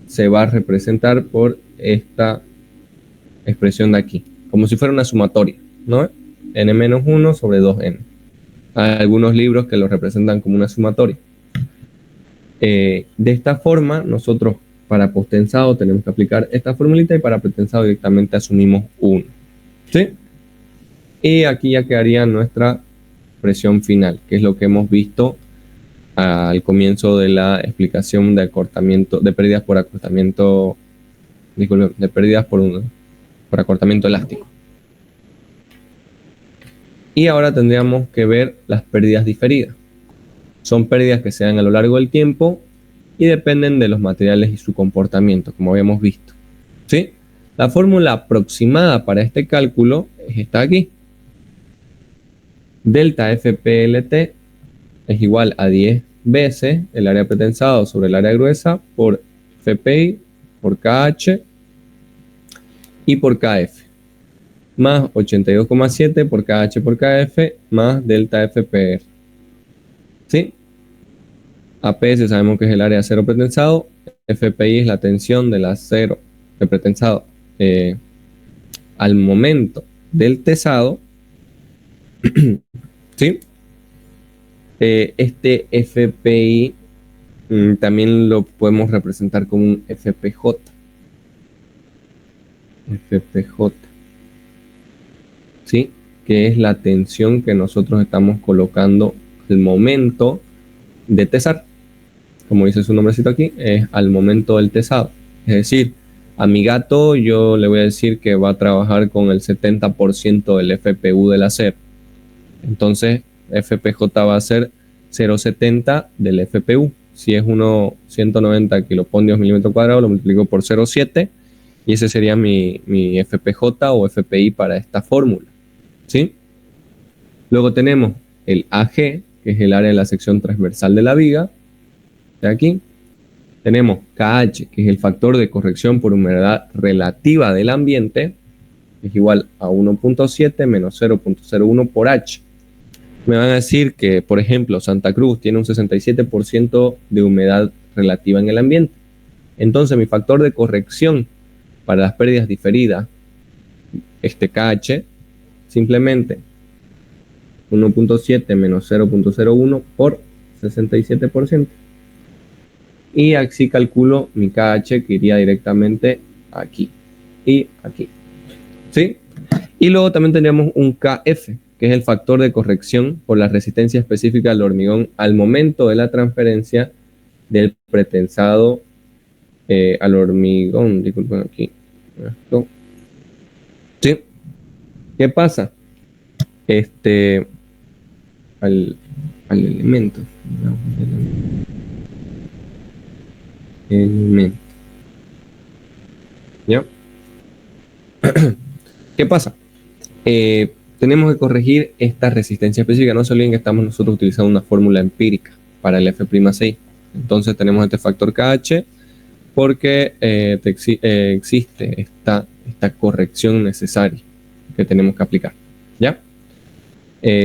se va a representar por esta expresión de aquí, como si fuera una sumatoria, ¿no? n-1 sobre 2n. Hay algunos libros que lo representan como una sumatoria. De esta forma, nosotros para posttensado tenemos que aplicar esta formulita y para pretensado directamente asumimos 1. ¿Sí? Y aquí ya quedaría nuestra expresión final, que es lo que hemos visto al comienzo de la explicación de acortamiento, de pérdidas por acortamiento, disculpen, de pérdidas por acortamiento elástico. Y ahora tendríamos que ver las pérdidas diferidas. Son pérdidas que se dan a lo largo del tiempo y dependen de los materiales y su comportamiento, como habíamos visto. ¿Sí? La fórmula aproximada para este cálculo es esta aquí. Delta FPLT es igual a 10 veces el área pretensado sobre el área gruesa por FPI, por KH y por KF, más 82,7 por KH por KF, más delta FPR. ¿Sí? APS sabemos que es el área de acero pretensado, FPI es la tensión del acero de pretensado al momento del tesado. ¿Sí? Este FPI también lo podemos representar como un FPJ. FPJ. ¿Sí? Que es la tensión que nosotros estamos colocando al momento de tesar. Como dice su nombrecito aquí, es al momento del tesado. Es decir, a mi gato yo le voy a decir que va a trabajar con el 70% del FPU del acero. Entonces, FPJ va a ser 0,70 del FPU. Si es 190 kilopondios milímetro cuadrado, lo multiplico por 0,7 y ese sería mi FPJ o FPI para esta fórmula. ¿Sí? Luego tenemos el AG, que es el área de la sección transversal de la viga. De aquí. Tenemos KH, que es el factor de corrección por humedad relativa del ambiente, que es igual a 1.7 menos 0.01 por H. Me van a decir que, por ejemplo, Santa Cruz tiene un 67% de humedad relativa en el ambiente. Entonces, mi factor de corrección para las pérdidas diferidas, este KH, simplemente 1.7 menos 0.01 por 67%. Y así calculo mi KH que iría directamente aquí y aquí. ¿Sí? Y luego también tendríamos un KF, que es el factor de corrección por la resistencia específica del hormigón al momento de la transferencia del pretensado al hormigón. Disculpen aquí. Esto. ¿Sí? ¿Qué pasa? Al elemento. Elemento. ¿Ya? ¿Qué pasa? Tenemos que corregir esta resistencia específica. No se olviden que estamos nosotros utilizando una fórmula empírica para el F'6. Entonces tenemos este factor KH porque existe esta corrección necesaria que tenemos que aplicar. ¿Ya?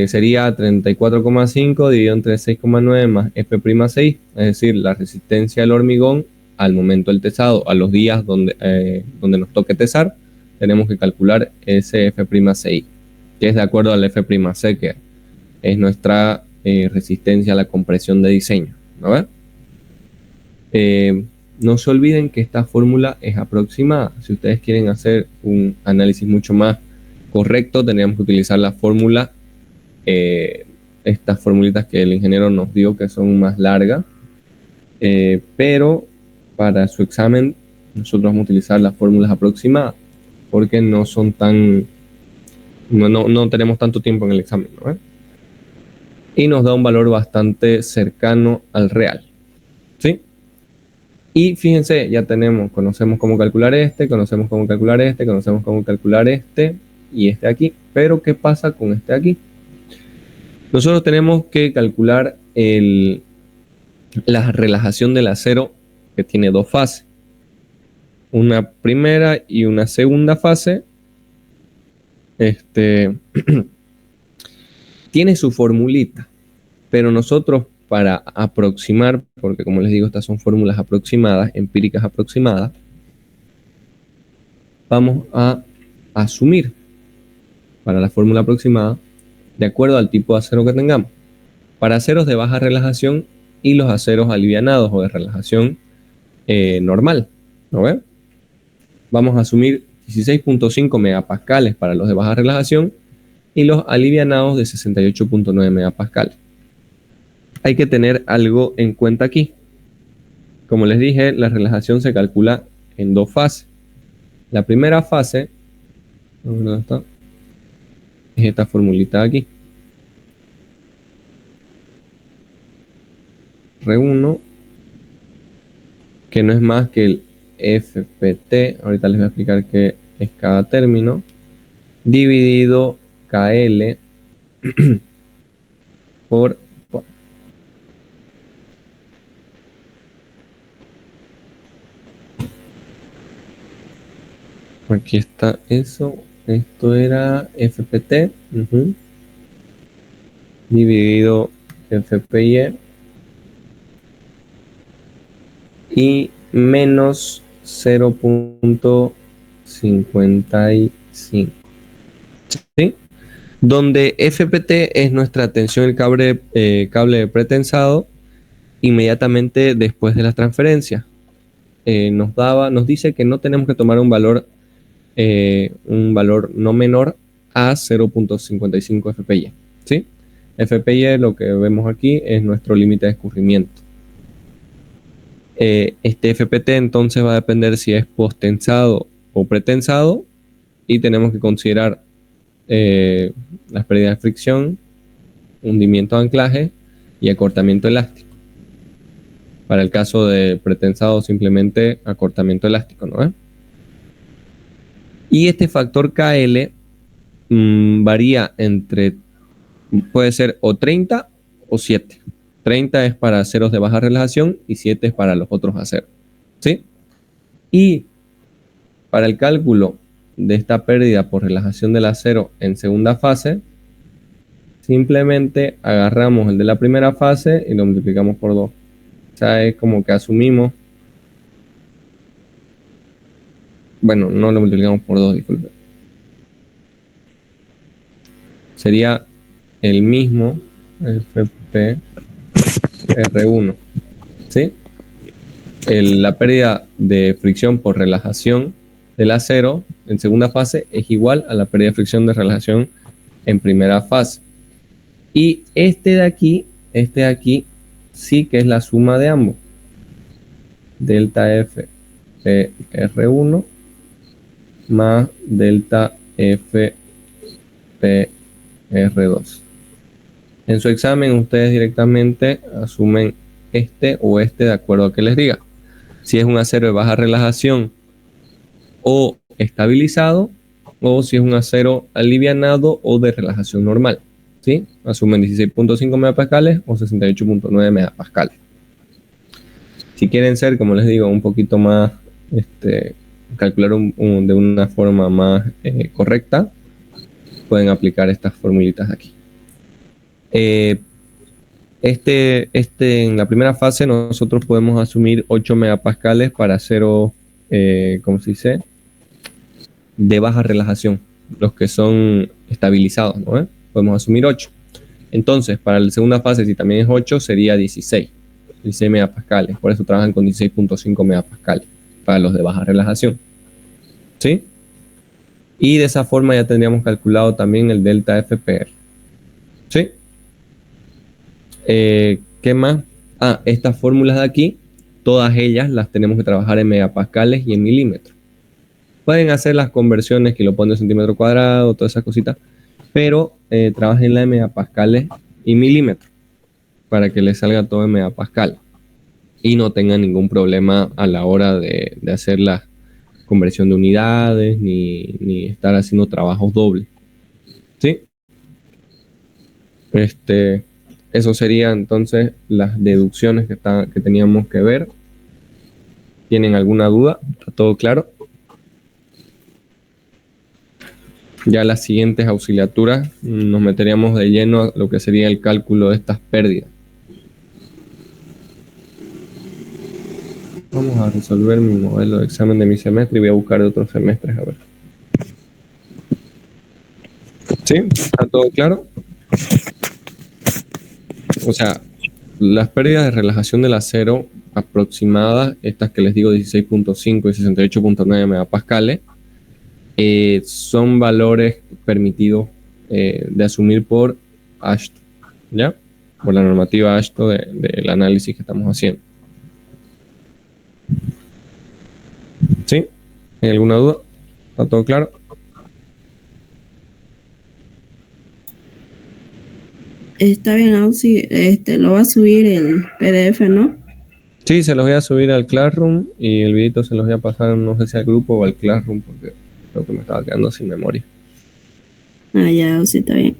Sería 34,5 dividido entre 6,9 más F'6, es decir, la resistencia del hormigón al momento del tesado, a los días donde nos toque tesar, tenemos que calcular ese F'6, que es de acuerdo al F', que es nuestra resistencia a la compresión de diseño. ¿No ven? No se olviden que esta fórmula es aproximada. Si ustedes quieren hacer un análisis mucho más correcto, tendríamos que utilizar la fórmula, estas formulitas que el ingeniero nos dio, que son más largas, pero para su examen nosotros vamos a utilizar las fórmulas aproximadas porque no son tan, no tenemos tanto tiempo en el examen, ¿no? Y nos da un valor bastante cercano al real, ¿sí? Y fíjense, ya conocemos cómo calcular conocemos cómo calcular conocemos cómo calcular y este aquí. Pero ¿qué pasa con este aquí? Nosotros tenemos que calcular la relajación del acero, que tiene dos fases. Una primera y una segunda fase. Tiene su formulita, pero nosotros, para aproximar, porque como les digo, estas son fórmulas aproximadas, empíricas aproximadas, vamos a asumir para la fórmula aproximada de acuerdo al tipo de acero que tengamos. Para aceros de baja relajación y los aceros alivianados o de relajación normal, ¿no ven? Vamos a asumir 16.5 megapascales para los de baja relajación y los alivianados de 68.9 megapascales. Hay que tener algo en cuenta aquí. Como les dije, la relajación se calcula en dos fases. La primera fase, ¿dónde está? Es esta formulita de aquí. R1, que no es más que el FPT, ahorita les voy a explicar qué es cada término, dividido KL por aquí está eso. Esto era FPT dividido FPY y menos 0.55, ¿sí? Donde FPT es nuestra tensión del cable de pretensado inmediatamente después de la transferencia. Nos dice que no tenemos que tomar un valor no menor a 0.55 FPY, ¿sí? FPY, lo que vemos aquí, es nuestro límite de escurrimiento. Este FPT entonces va a depender si es posttensado o pretensado, y tenemos que considerar las pérdidas de fricción, hundimiento de anclaje y acortamiento elástico. Para el caso de pretensado, simplemente acortamiento elástico, ¿no? Y este factor KL varía puede ser o 30 o 7. 30 es para aceros de baja relajación y 7 es para los otros aceros, ¿sí? Y para el cálculo de esta pérdida por relajación del acero en segunda fase, simplemente agarramos el de la primera fase y lo multiplicamos por 2. O sea, es como que asumimos, bueno, no lo multiplicamos por 2, disculpen. Sería el mismo FP R1, ¿sí? La pérdida de fricción por relajación del acero en segunda fase es igual a la pérdida de fricción de relajación en primera fase. Y este de aquí, sí que es la suma de ambos. Delta F PR1 más delta F PR2. En su examen ustedes directamente asumen este o este de acuerdo a que les diga. Si es un acero de baja relajación o estabilizado, o si es un acero alivianado o de relajación normal. ¿Sí? Asumen 16.5 megapascales o 68.9 megapascales. Si quieren ser, como les digo, un poquito más, calcular de una forma más correcta, pueden aplicar estas formulitas de aquí. En la primera fase nosotros podemos asumir 8 megapascales para acero, ¿cómo se dice? De baja relajación, los que son estabilizados, ¿no? Podemos asumir 8. Entonces, para la segunda fase, si también es 8, sería 16 megapascales. Por eso trabajan con 16.5 megapascales para los de baja relajación. ¿Sí? Y de esa forma ya tendríamos calculado también el delta FPR. ¿Sí? ¿Qué más? Estas fórmulas de aquí, todas ellas las tenemos que trabajar en megapascales y en milímetros. Pueden hacer las conversiones que lo ponen en centímetro cuadrado, todas esas cositas, pero trabajen la en megapascales y milímetros para que les salga todo en megapascal y no tengan ningún problema a la hora de hacer la conversión de unidades ni estar haciendo trabajos dobles. ¿Sí? Eso serían entonces las deducciones que teníamos que ver. ¿Tienen alguna duda? ¿Está todo claro? Ya las siguientes auxiliaturas nos meteríamos de lleno a lo que sería el cálculo de estas pérdidas. Vamos a resolver mi modelo de examen de mi semestre y voy a buscar de otros semestres a ver. ¿Sí? ¿Está todo claro? O sea, las pérdidas de relajación del acero aproximadas, estas que les digo 16.5 y 68.9 megapascales, son valores permitidos de asumir por AASHTO, ¿ya? Por la normativa AASHTO del análisis que estamos haciendo. ¿Sí? ¿Hay alguna duda? ¿Está todo claro? Está bien, Auxi, lo va a subir el PDF, ¿no? Sí, se los voy a subir al Classroom y el videito se los voy a pasar, no sé si al grupo o al Classroom, porque creo que me estaba quedando sin memoria. Ah, ya, Auxi, está bien.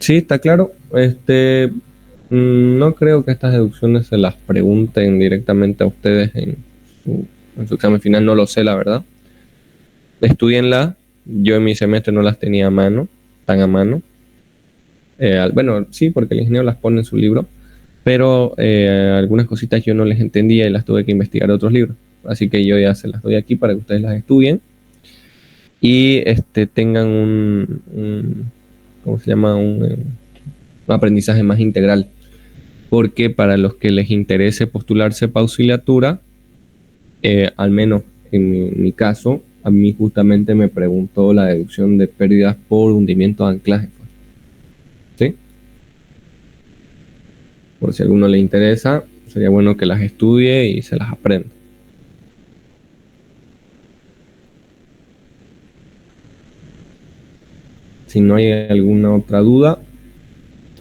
Sí, está claro. No creo que estas deducciones se las pregunten directamente a ustedes en su examen final, no lo sé, la verdad. Estudienlas. Yo en mi semestre no las tenía a mano, tan a mano. Bueno, sí, porque el ingeniero las pone en su libro, pero algunas cositas yo no les entendía y las tuve que investigar de otros libros. Así que yo ya se las doy aquí para que ustedes las estudien y tengan ¿cómo se llama? Un aprendizaje más integral. Porque para los que les interese postularse para auxiliatura, al menos en mi caso, a mí justamente me preguntó la deducción de pérdidas por hundimiento de anclaje. ¿Sí? Por si a alguno le interesa, sería bueno que las estudie y se las aprenda. Si no hay alguna otra duda,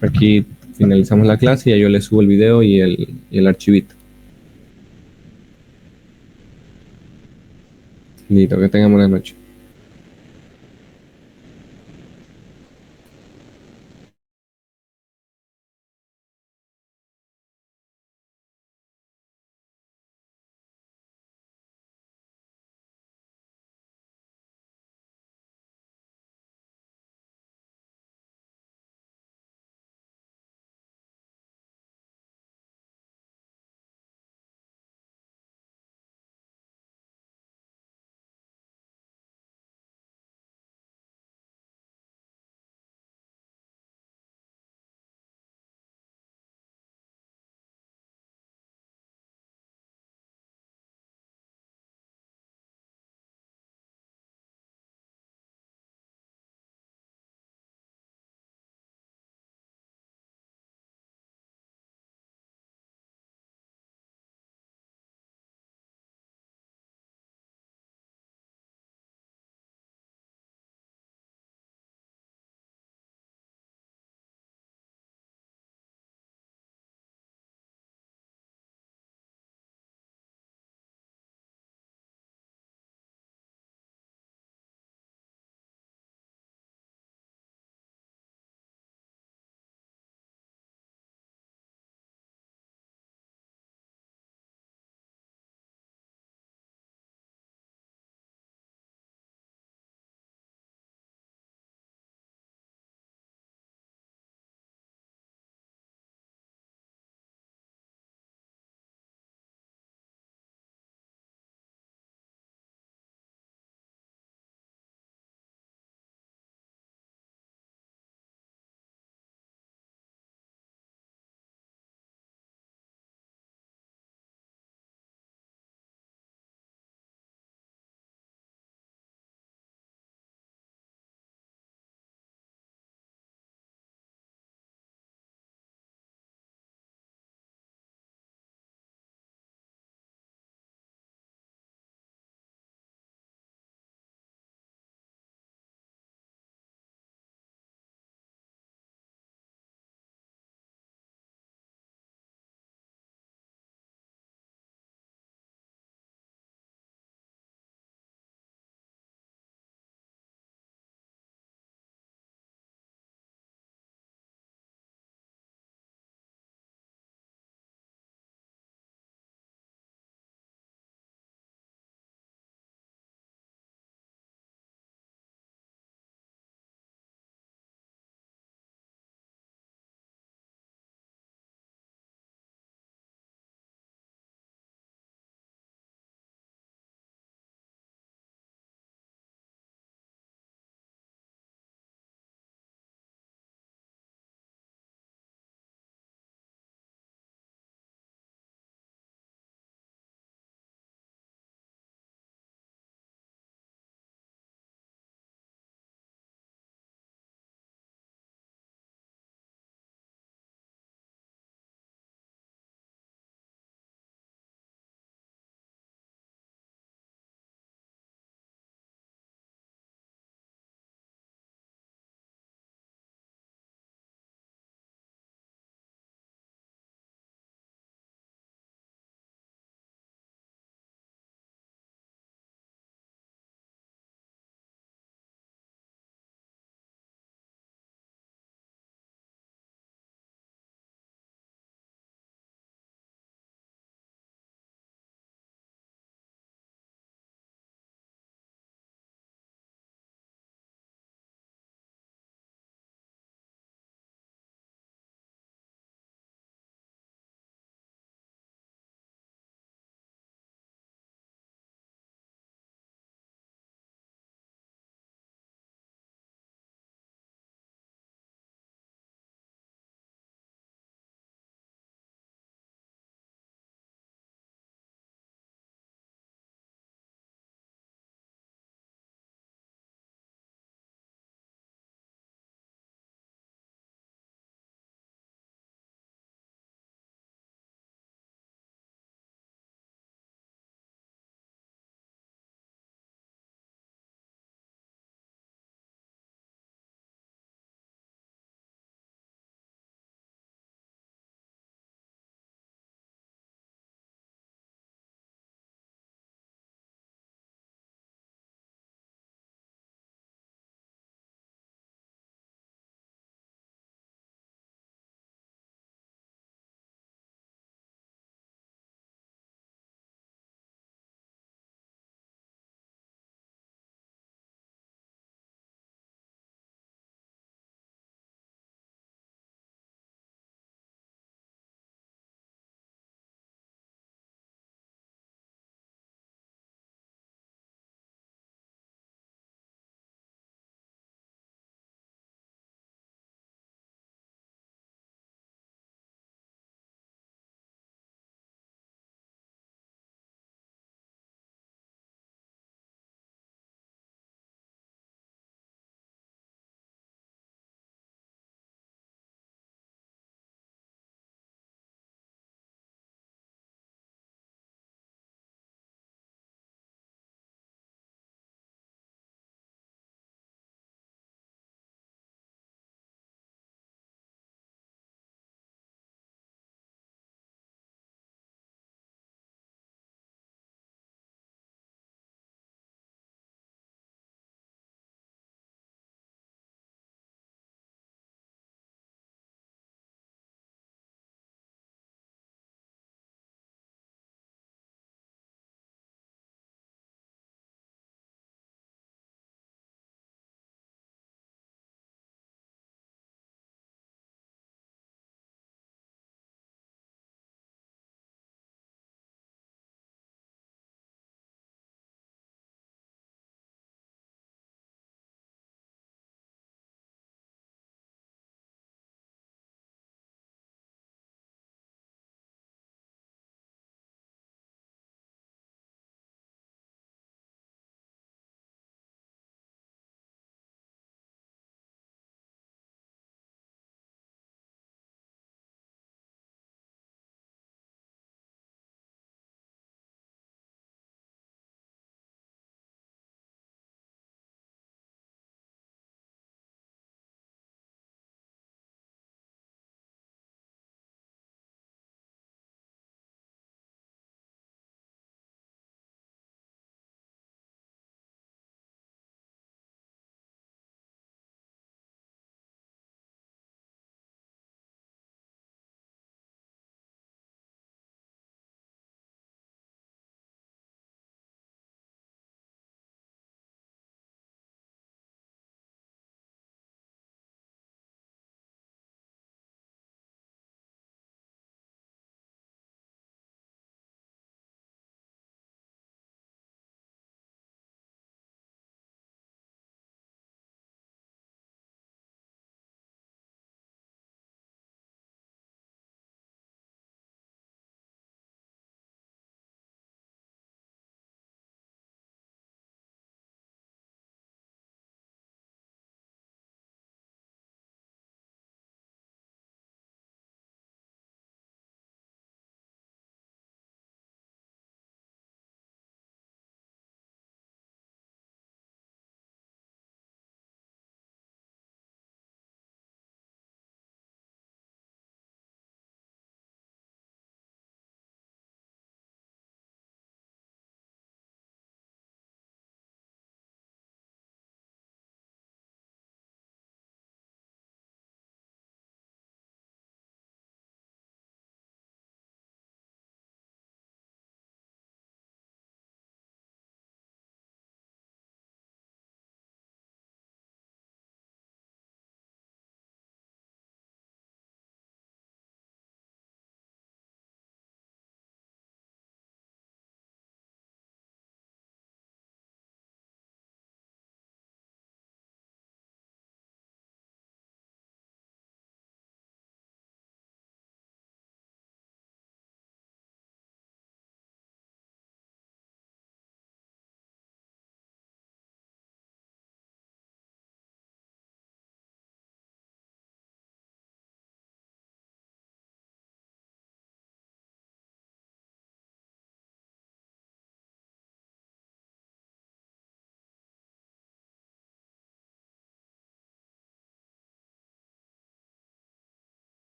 aquí finalizamos la clase y ya yo les subo el video y el archivito. Listo, que tengan buenas noches.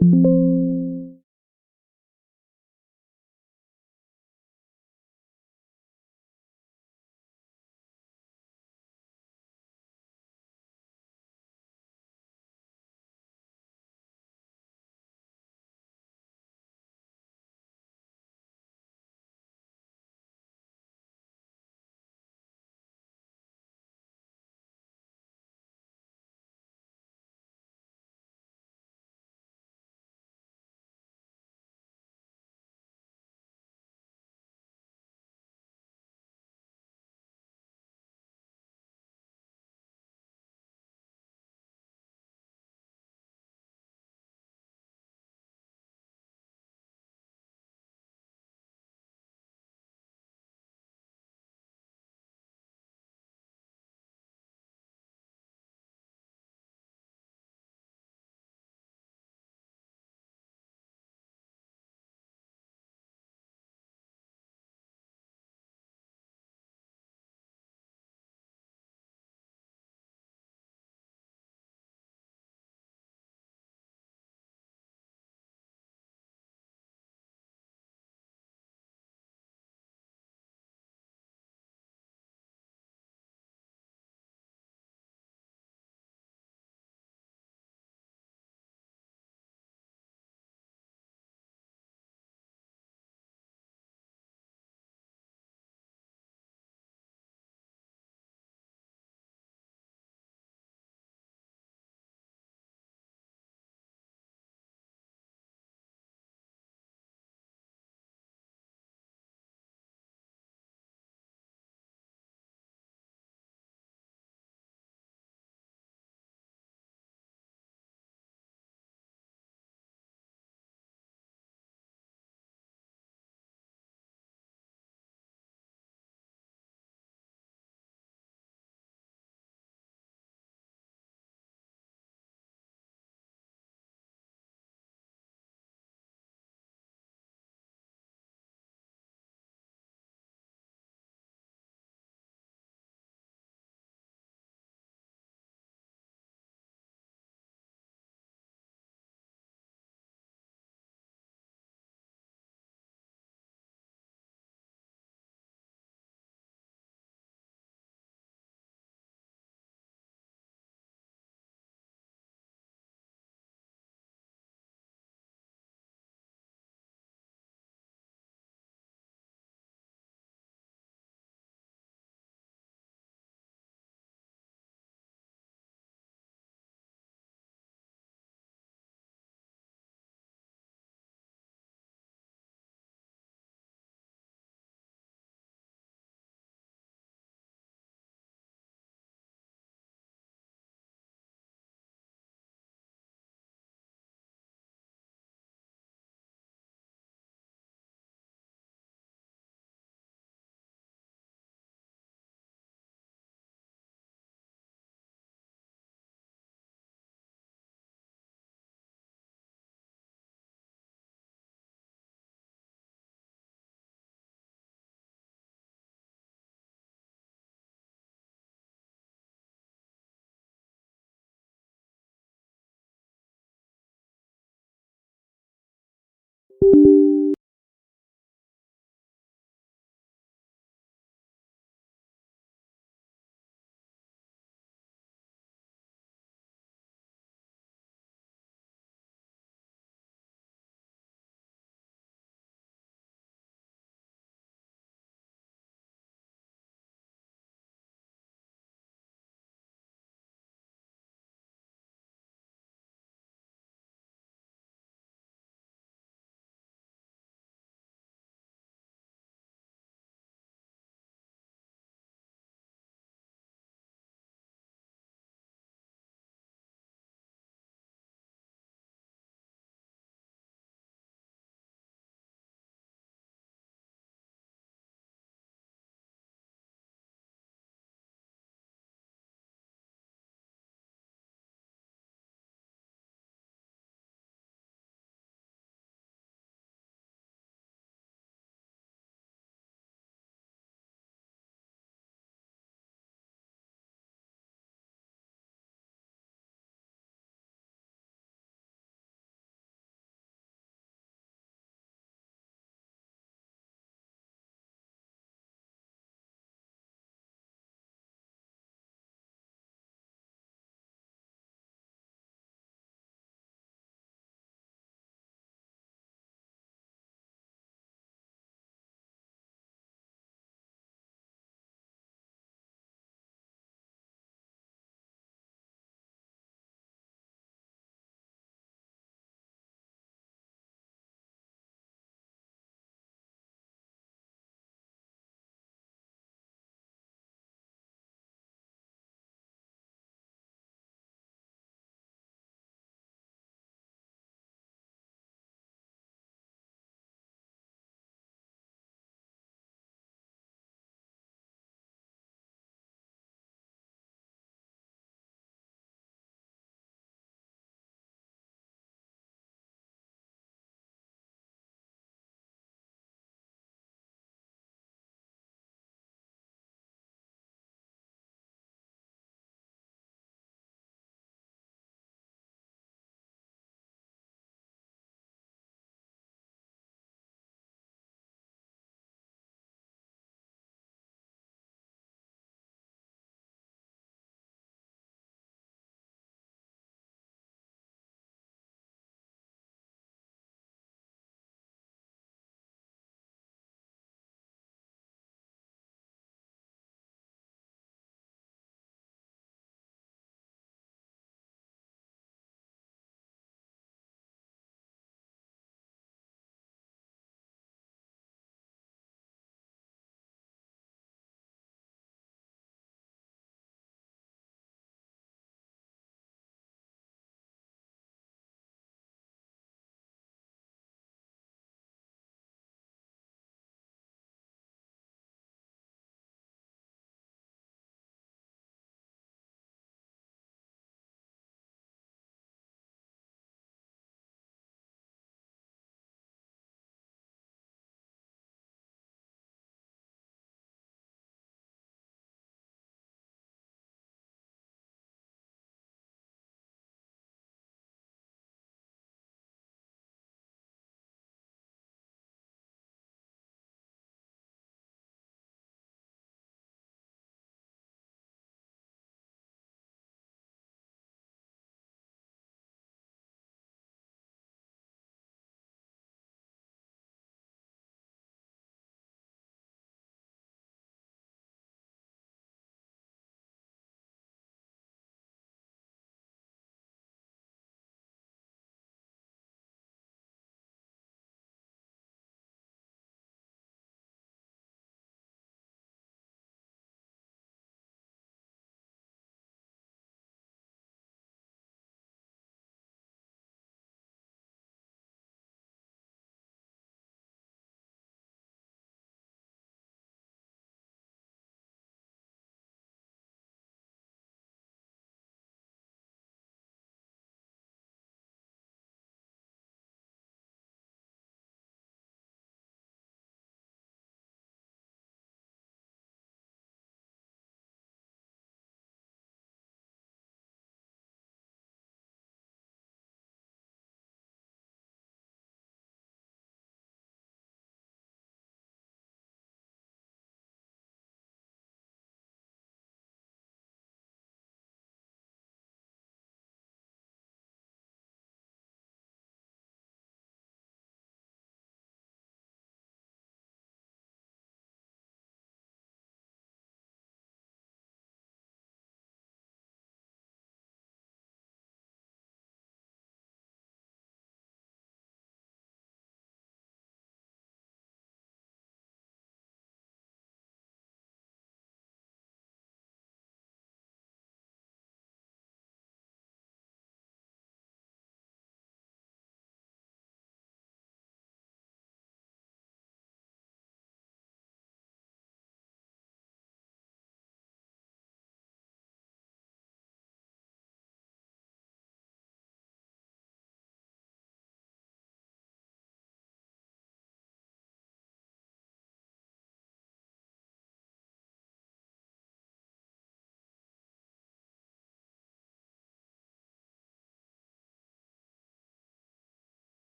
Ok.